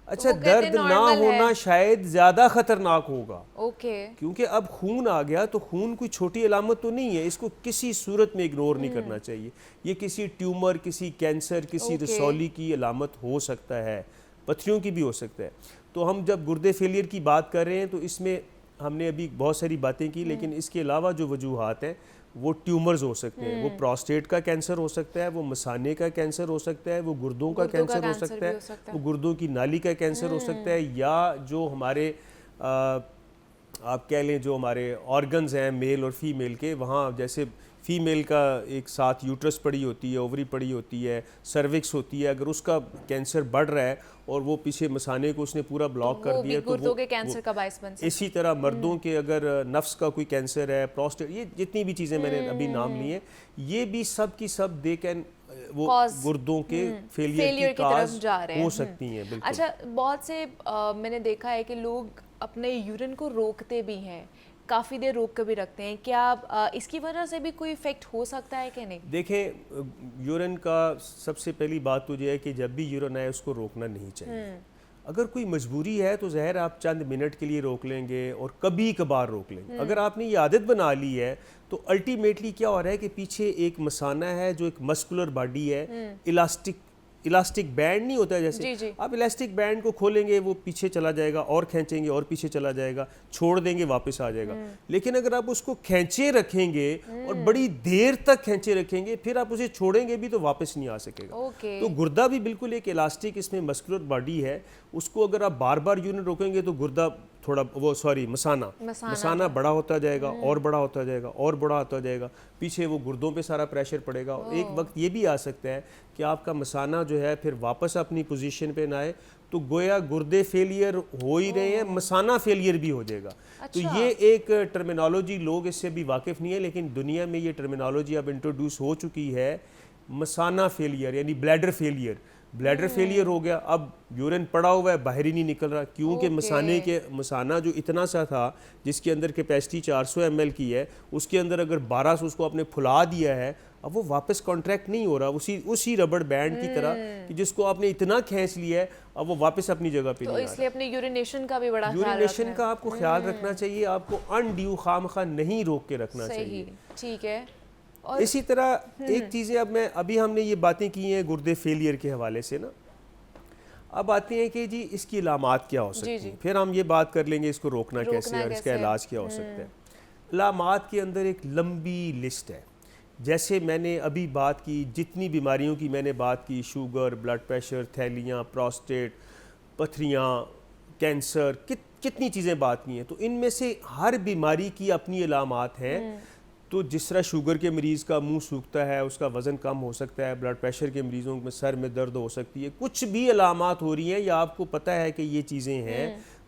अच्छा, दर्द ना होना शायद ज़्यादा ख़तरनाक होगा, क्योंकि अब खून आ गया तो खून कोई छोटी अलामत तो नहीं है, इसको किसी सूरत में इग्नोर नहीं करना चाहिए। ये किसी ट्यूमर, किसी कैंसर, किसी रसौली की अलामत हो सकता है, पथरियों की भी हो सकता है। तो हम जब गुर्दे फेलियर की बात कर रहे हैं तो इसमें हमने अभी बहुत सारी बातें की, लेकिन इसके अलावा जो वजूहात हैं वो ट्यूमर्स हो सकते हैं, वो प्रोस्टेट का कैंसर हो सकता है, वो मसाने का कैंसर हो सकता है, वो गुर्दों का कैंसर हो सकता है, वो गुर्दों की नाली का कैंसर हो सकता है, या जो हमारे आप कह लें जो हमारे ऑर्गन्स हैं मेल और फीमेल के, वहाँ जैसे फीमेल का एक साथ यूट्रस पड़ी होती है, ओवरी पड़ी होती है, सर्विक्स होती है, अगर उसका कैंसर बढ़ रहा है और वो पीछे मसाने को उसने पूरा ब्लॉक कर दिया तो गुर्दों के कैंसर का बायस बन सकता है। इसी तरह मर्दों के अगर नफ्स का कोई कैंसर है, प्रोस्टेट, ये जितनी भी चीज़ें मैंने अभी नाम ली हैं, ये भी सब की सब दे कैन वो गुर्दों के फेलियर की तरफ जा रहे हैं हो सकती हैं। बिल्कुल। अच्छा, बहुत से मैंने देखा है कि लोग अपने यूरिन को रोकते भी हैं, काफ़ी देर रोक कर भी रखते हैं, क्या इसकी वजह से भी कोई इफेक्ट हो सकता है कि नहीं? देखें, यूरिन का सबसे पहली बात तो ये है कि जब भी यूरिन आए उसको रोकना नहीं चाहिए। अगर कोई मजबूरी है तो ज़हर आप चंद मिनट के लिए रोक लेंगे और कभी कभार रोक लेंगे। अगर आपने ये आदत बना ली है तो अल्टीमेटली क्या हो रहा है कि पीछे एक मसाना है जो एक मस्कुलर बॉडी है, इलास्टिक बैंड नहीं होता है जैसे, जी, जी। आप इलास्टिक बैंड को खोलेंगे वो पीछे चला जाएगा और खींचेंगे और पीछे चला जाएगा, छोड़ देंगे वापस आ जाएगा। लेकिन अगर आप उसको खींचे रखेंगे और बड़ी देर तक खींचे रखेंगे फिर आप उसे छोड़ेंगे भी तो वापस नहीं आ सकेगा। तो गुर्दा भी बिल्कुल एक इलास्टिक इसमें मस्कुलर बॉडी है, उसको अगर आप बार बार यूरिन रोकेंगे तो गुर्दा थोड़ा मसाना बड़ा होता जाएगा और बड़ा होता जाएगा और बड़ा होता जाएगा, पीछे वो गुर्दों पे सारा प्रेशर पड़ेगा। और एक वक्त ये भी आ सकता है कि आपका मसाना जो है फिर वापस अपनी पोजीशन पे ना आए, तो गोया गुर्दे फेलियर हो ही रहे हैं, मसाना फेलियर भी हो जाएगा। तो ये एक टर्मिनोलॉजी लोग इससे अभी वाकिफ़ नहीं है, लेकिन दुनिया में ये टर्मिनोलॉजी अब इंट्रोड्यूस हो चुकी है, मसाना फेलियर यानी ब्लैडर फेलियर। ब्लैडर फेलियर हो गया, अब यूरिन पड़ा हुआ है बाहर ही नहीं निकल रहा, क्योंकि मसाना जो इतना सा था जिसके अंदर कैपेसिटी 400 ml की है, उसके अंदर अगर 1200 उसको आपने फुला दिया है, अब वो वापस कॉन्ट्रैक्ट नहीं हो रहा, उसी रबड़ बैंड की तरह कि जिसको आपने इतना खींच लिया है अब वो वापस अपनी जगह पे नहीं आ रहा। इसलिए अपने यूरिनेशन का भी बड़ा यूरिनेशन का आपको ख्याल रखना चाहिए, आपको अनड्यू खामखा नहीं रोक के रखना चाहिए। ठीक है। और इसी तरह एक चीज़ें अभी हमने ये बातें की हैं गुर्दे फेलियर के हवाले से ना, अब आते हैं कि जी इसकी अलामात क्या हो सकती हैं, फिर हम ये बात कर लेंगे इसको रोकना कैसे और इसका इलाज क्या हो सकता है। अलामात के अंदर एक लंबी लिस्ट है, जैसे मैंने अभी बात की, जितनी बीमारियों की मैंने बात की, शुगर, ब्लड प्रेशर, थैलियाँ, प्रोस्टेट, पथरियाँ, कैंसर, कितनी चीज़ें बात की हैं, तो इनमें से हर बीमारी की अपनी अलामात हैं। तो जिस तरह शुगर के मरीज़ का मुंह सूखता है, उसका वज़न कम हो सकता है, ब्लड प्रेशर के मरीज़ों में सर में दर्द हो सकती है, कुछ भी अलामात हो रही हैं या आपको पता है कि ये चीज़ें हैं,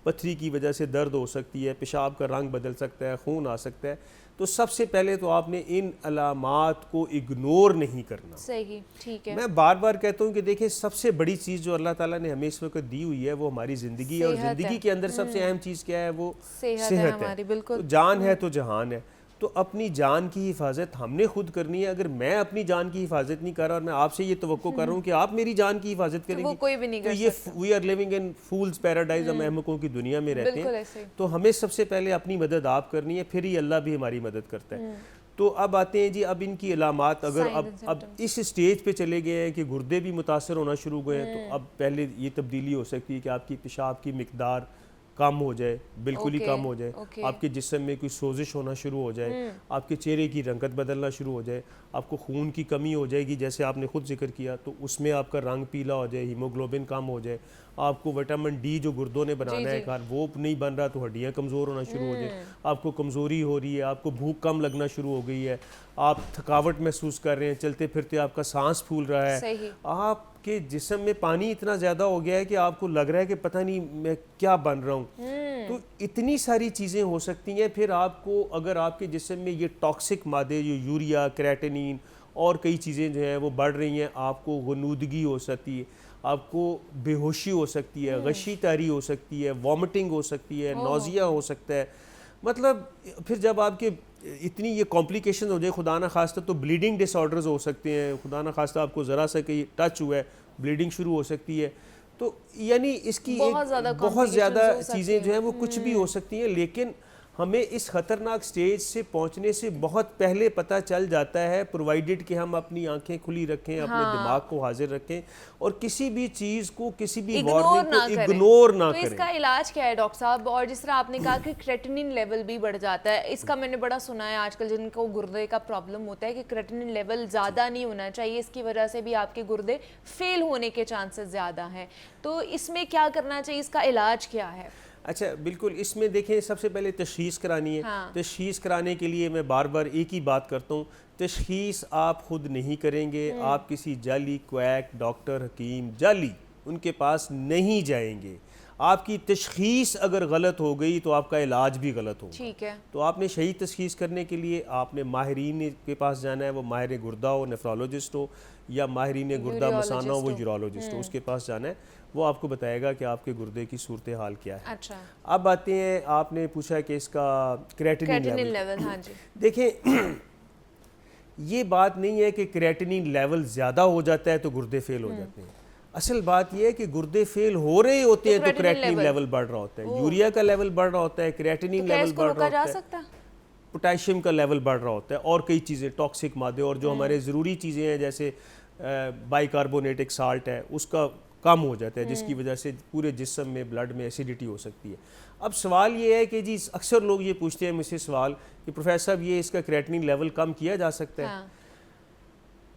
पथरी की वजह से दर्द हो सकती है, पेशाब का रंग बदल सकता है, खून आ सकता है, तो सबसे पहले तो आपने इन अलामात को इग्नोर नहीं करना। सही, ठीक है। मैं बार बार कहता हूँ कि देखिए सबसे बड़ी चीज़ जो अल्लाह ताला ने हमें इस वक्त दी हुई है वो हमारी ज़िंदगी है, और ज़िंदगी के अंदर सबसे अहम चीज़ क्या है, वो सेहत है। तो जान है तो जहान है, तो अपनी जान की हिफाजत हमने खुद करनी है। अगर मैं अपनी जान की हिफाजत नहीं कर रहा और मैं आपसे ये तवक्को कर रहा हूँ कि आप मेरी जान की हिफाजत करेंगे, तो कोई भी नहीं कर सकता। We are living in fools paradise, हम अहमकों की दुनिया में रहते हैं। तो हमें सबसे पहले अपनी मदद आप करनी है, फिर ही अल्लाह भी हमारी मदद करता है। तो अब आते हैं जी, अब इनकी अलामात अगर अब इस स्टेज पे चले गए हैं कि गुर्दे भी मुतासर होना शुरू हो गए हैं, तो अब पहले ये तब्दीली हो सकती है कि आपकी पेशाब की मिकदार कम हो जाए, बिल्कुल ही कम हो जाए, आपके जिस्म में कोई सोजिश होना शुरू हो जाए, आपके चेहरे की रंगत बदलना शुरू हो जाए, आपको खून की कमी हो जाएगी जैसे आपने खुद जिक्र किया, तो उसमें आपका रंग पीला हो जाए, हीमोग्लोबिन कम हो जाए, आपको विटामिन डी जो गुर्दों ने बनाना है कार वो नहीं बन रहा, तो हड्डियाँ कमज़ोर होना शुरू हो जाए, आपको कमज़ोरी हो रही है, आपको भूख कम लगना शुरू हो गई है, आप थकावट महसूस कर रहे हैं, चलते फिरते आपका सांस फूल रहा है, आपके जिस्म में पानी इतना ज़्यादा हो गया है कि आपको लग रहा है कि पता नहीं मैं क्या बन रहा हूँ। तो इतनी सारी चीज़ें हो सकती हैं। फिर आपको अगर आपके जिस्म में ये टॉक्सिक मादे जो यूरिया, क्रेटिनिन और कई चीज़ें जो हैं वो बढ़ रही हैं, आपको गनुदगी हो सकती है, आपको बेहोशी हो सकती है, गशी तारी हो सकती है, वॉमिटिंग हो सकती है, नौजिया हो सकता है। मतलब फिर जब आपके इतनी ये कॉम्प्लिकेशन हो जाए, खुदा ना खास्ता, तो ब्लीडिंग डिसऑर्डर्स हो सकते हैं, खुदा ना खास्ता आपको ज़रा सा कहीं टच हुआ है ब्लीडिंग शुरू हो सकती है। तो यानी इसकी बहुत ज़्यादा चीज़ें जो हैं वो कुछ भी हो सकती हैं, लेकिन हमें इस ख़तरनाक स्टेज से पहुंचने से बहुत पहले पता चल जाता है, प्रोवाइडेड कि हम अपनी आंखें खुली रखें, अपने दिमाग को हाजिर रखें और किसी भी चीज़ को, किसी भी वार्निंग को इग्नोर ना करें। तो इसका इलाज क्या है डॉक्टर साहब? और जिस तरह आपने कहा कि क्रेटिनिन लेवल भी बढ़ जाता है, इसका मैंने बड़ा सुना है आजकल जिनको गुर्दे का प्रॉब्लम होता है कि क्रेटिनिन लेवल ज़्यादा नहीं होना चाहिए, इसकी वजह से भी आपके गुर्दे फेल होने के चांसेस ज़्यादा हैं। तो इसमें क्या करना चाहिए, इसका इलाज क्या है? अच्छा, बिल्कुल, इसमें देखें सबसे पहले तशख़ीस करानी है। तशख़ीस कराने के लिए मैं बार बार एक ही बात करता हूँ, तशख़ीस आप खुद नहीं करेंगे, आप किसी जाली क्वैक डॉक्टर, हकीम, जाली उनके पास नहीं जाएंगे। आपकी तशख़ीस अगर गलत हो गई तो आपका इलाज भी गलत होगा। ठीक है। तो आपने सही तशख़ीस करने के लिए आपने माहिरीन के पास जाना है, वो माहिर गुर्दा हो, नेफ्रोलॉजिस्ट हो, या माहिरीन गुर्दा मसाना हो, वो यूरोलॉजिस्ट हो, उसके पास जाना है। वो आपको बताएगा कि आपके गुर्दे की सूरत हाल क्या है। अच्छा। अब आते हैं, आपने पूछा कि इसका क्रिएटिनिन लेवल। हाँ जी। देखें ये बात नहीं है कि क्रिएटिनिन लेवल ज़्यादा हो जाता है तो गुर्दे फेल हो जाते हैं। असल बात यह है कि गुर्दे फेल हो रहे होते हैं तो क्रिएटिनिन लेवल बढ़ रहा होता है, यूरिया का लेवल बढ़ रहा होता है, क्रिएटिनिन लेवल बढ़ रहा होता है, पोटेशियम का लेवल बढ़ रहा होता है, और कई चीज़ें टॉक्सिक मादे और जो हमारे ज़रूरी चीज़ें हैं जैसे बाइकार्बोनेटिक साल्ट है उसका कम हो जाता है, जिसकी वजह से पूरे जिस्म में ब्लड में एसिडिटी हो सकती है। अब सवाल ये है कि जी अक्सर लोग ये पूछते हैं मुझसे सवाल कि प्रोफेसर साहब ये इसका क्रिएटिनिन लेवल कम किया जा सकता है? हाँ।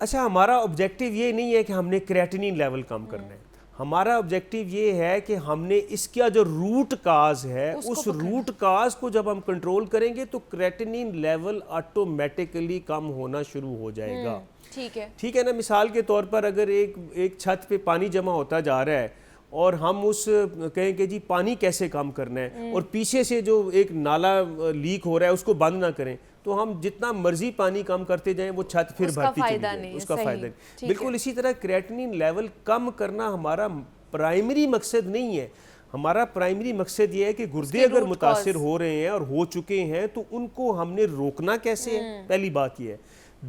अच्छा, हमारा ऑब्जेक्टिव ये नहीं है कि हमने क्रिएटिनिन लेवल कम करना है, हमारा ऑब्जेक्टिव ये है कि हमने इसका जो रूट काज है उस रूट काज को जब हम कंट्रोल करेंगे तो क्रिएटिनिन लेवल ऑटोमेटिकली कम होना शुरू हो जाएगा। ठीक है ना। मिसाल के तौर पर अगर एक छत पे पानी जमा होता जा रहा है और हम उस कहें कि जी पानी कैसे कम करना है और पीछे से जो एक नाला लीक हो रहा है उसको बंद ना करें, तो हम जितना मर्जी पानी कम करते जाएं वो छत फिर भरती चली जाए, उसका फायदा नहीं। बिल्कुल इसी तरह क्रिएटिनिन लेवल कम करना हमारा प्राइमरी मकसद नहीं है। हमारा प्राइमरी मकसद ये है कि गुर्दे अगर मुतासिर हो रहे हैं और हो चुके हैं तो उनको हमने रोकना कैसे है, पहली बात ये है।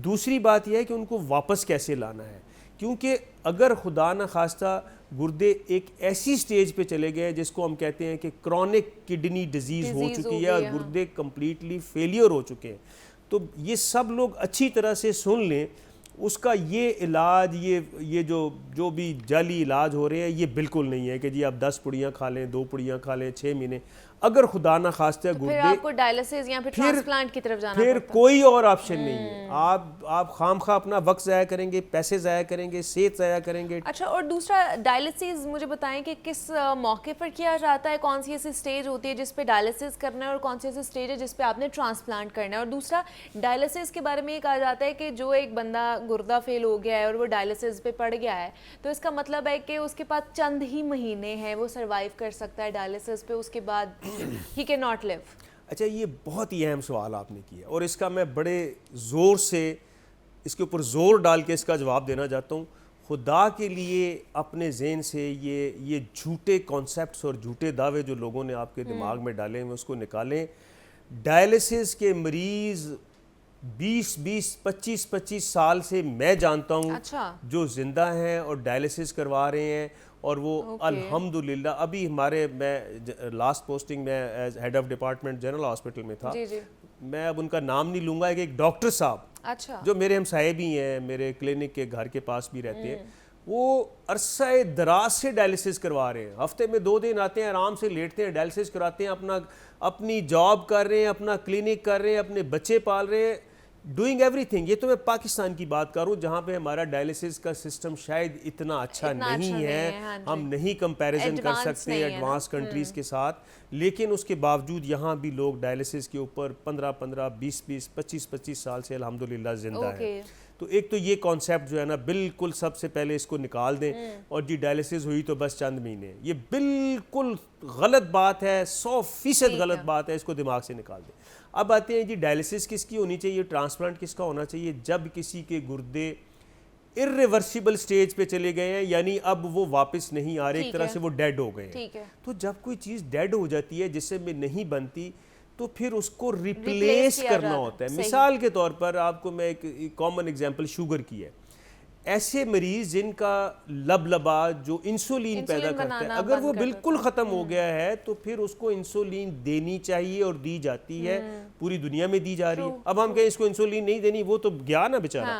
दूसरी बात यह है कि उनको वापस कैसे लाना है, क्योंकि अगर खुदा न खास्ता गुर्दे एक ऐसी स्टेज पे चले गए जिसको हम कहते हैं कि क्रॉनिक किडनी डिजीज़ हो चुकी है और गुर्दे कम्प्लीटली फेलियर हो चुके हैं, तो ये सब लोग अच्छी तरह से सुन लें, उसका ये इलाज ये जो भी जाली इलाज हो रहे हैं ये बिल्कुल नहीं है कि जी आप 10 पुड़ियाँ खा लें, 2 पुड़ियाँ खा लें 6 महीने। अगर खुदा ना खास्ते तो फिर आपको डायलिसिस या फिर ट्रांसप्लांट की तरफ जाना फिर कोई और ऑप्शन नहीं है। आप खामखा अपना वक्त ज़ाया करेंगे, पैसे ज़ाया करेंगे, सेहत ज़ाया करेंगे। अच्छा, और दूसरा डायलिसिस मुझे बताएं कि किस मौके पर किया जाता है, कौन सी ऐसी स्टेज होती है जिस पे डायलिसिस करना है और कौन सी ऐसी स्टेज है जिस पे आपने ट्रांसप्लांट करना है? और दूसरा, डायलिसिस के बारे में ये कहा जाता है कि जो एक बंदा गुर्दा फेल हो गया है और वो डायलिसिस पे पड़ गया है तो इसका मतलब है कि उसके पास चंद ही महीने हैं वो सर्वाइव कर सकता है डायलिसिस पे, उसके बाद ही कैन नॉट लिव। अच्छा, ये बहुत ही अहम सवाल आपने किया और इसका मैं बड़े ज़ोर से इसके ऊपर ज़ोर डाल के इसका जवाब देना चाहता हूँ। खुदा के लिए अपने जहन से ये झूठे कॉन्सेप्ट्स और झूठे दावे जो लोगों ने आपके दिमाग में डाले हैं उसको निकालें। डायलिसिस के मरीज़ 20-25 साल से मैं जानता हूँ। अच्छा। जो जिंदा हैं और डायलिसिस करवा रहे हैं और वो अल्हम्दुलिल्लाह अभी मैं लास्ट पोस्टिंग में as head of department general hospital में था। जी। मैं अब उनका नाम नहीं लूँगा, एक डॉक्टर साहब, अच्छा, जो मेरे हमसाये भी हैं, मेरे क्लिनिक के घर के पास भी रहते हैं, वो अरसा दराज से डायलिसिस करवा रहे हैं। हफ्ते में 2 दिन आते हैं, आराम से लेटते हैं, डायलिसिस कराते हैं, अपनी जॉब कर रहे हैं, अपना क्लिनिक कर रहे हैं, अपने बच्चे पाल रहे हैं, डूइंग एवरीथिंग। ये तो मैं पाकिस्तान की बात कर रहा हूँ जहाँ पे हमारा डायलिसिस का सिस्टम शायद इतना अच्छा नहीं है। हाँ, हम नहीं कंपैरिजन कर सकते एडवांस कंट्रीज़ के साथ, लेकिन उसके बावजूद यहाँ भी लोग डायलिसिस के ऊपर 15-15, 20-20, 25-25 साल से अल्हम्दुलिल्लाह जिंदा है। तो एक तो ये कॉन्सेप्ट जो है ना, बिल्कुल सबसे पहले इसको निकाल दें। और जी डायलिसिस हुई तो बस चंद महीने, ये बिल्कुल गलत बात है, 100% गलत बात है, इसको दिमाग से निकाल दें। अब आते हैं जी डायलिसिस किसकी होनी चाहिए, ट्रांसप्लांट किसका होना चाहिए? जब किसी के गुर्दे इर्रिवर्सिबल स्टेज पे चले गए हैं, यानी अब वो वापस नहीं आ रहे, एक तरह से वो डेड हो गए हैं। तो जब कोई चीज़ डेड हो जाती है जिससे में नहीं बनती तो फिर उसको रिप्लेस करना होता है। मिसाल के तौर पर आपको मैं एक कॉमन एग्जांपल शुगर की है। ऐसे मरीज जिनका लबलबा जो इंसुलिन पैदा करता है, अगर वो बिल्कुल ख़त्म हो गया है तो फिर उसको इंसुलिन देनी चाहिए और दी जाती है, पूरी दुनिया में दी जा रही है। अब हम कहें इसको इंसुलिन नहीं देनी, वो तो गया ना बेचारा।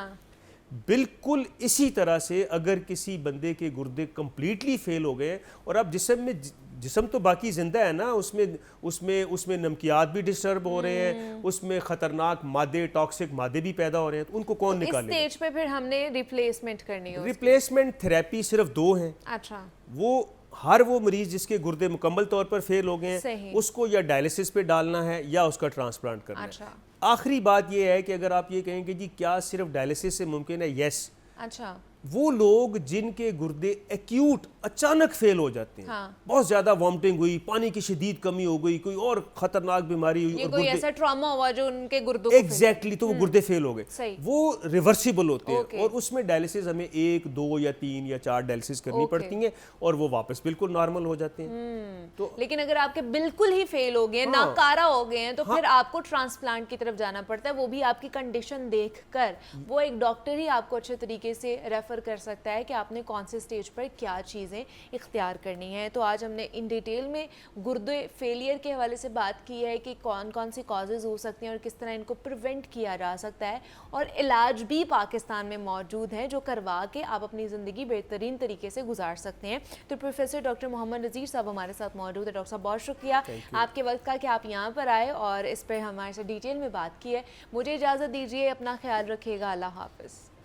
बिल्कुल इसी तरह से अगर किसी बंदे के गुर्दे कंप्लीटली फेल हो गए और अब जिस्म तो बाकी जिंदा है ना, उसमें नमकियात भी डिस्टर्ब हो रहे हैं, उसमें खतरनाक मादे, टॉक्सिक मादे भी पैदा हो रहे हैं, तो उनको कौन निकालेगा? इस स्टेज पे फिर हमने रिप्लेसमेंट करनी है। रिप्लेसमेंट थेरेपी सिर्फ 2 हैं। अच्छा। वो मरीज जिसके गुर्दे मुकम्मल तौर पर फेल हो गए हैं उसको या डायलिसिस पे डालना है या उसका ट्रांसप्लांट करना है। आखिरी बात ये है कि अगर आप ये कहें कि जी क्या सिर्फ डायलिसिस से मुमकिन है, यस। अच्छा। वो लोग जिनके गुर्दे एक्यूट अचानक फेल हो जाते हैं, बहुत ज्यादा वॉमिटिंग हुई, पानी की शदीद कमी हो गई, कोई और खतरनाक बीमारी हुई, ये कोई ऐसा ट्रॉमा हुआ जो उनके गुर्दों को एग्जैक्टली तो वो गुर्दे फेल हो गए, वो रिवर्सिबल होते हैं और उसमें डायलिसिस हमें 1, 2 या 3 या 4 डायलिसिस करनी पड़ती है और वो वापस बिल्कुल नॉर्मल हो जाते हैं। तो लेकिन अगर आपके बिल्कुल ही फेल हो गए, नाकारा हो गए हैं, तो फिर आपको ट्रांसप्लांट की तरफ जाना पड़ता है, वो भी आपकी कंडीशन देखकर। वो एक डॉक्टर ही आपको अच्छे तरीके से रेफर कर सकता है कि आपने कौन से स्टेज पर क्या चीज़ें इख्तियार करनी है। तो आज हमने इन डिटेल में गुर्दे फेलियर के हवाले से बात की है कि कौन कौन सी कॉजेज़ हो सकती हैं और किस तरह इनको प्रिवेंट किया जा सकता है, और इलाज भी पाकिस्तान में मौजूद है जो करवा के आप अपनी ज़िंदगी बेहतरीन तरीके से गुजार सकते हैं। तो प्रोफेसर डॉक्टर मोहम्मद नज़ीर साहब हमारे साथ मौजूद है। डॉक्टर साहब बहुत शुक्रिया आपके वक्त का कि आप यहाँ पर आए और इस पर हमारे साथ डिटेल में बात की है। मुझे इजाज़त दीजिए, अपना ख्याल रखिएगा, अल्लाह हाफ़िज़।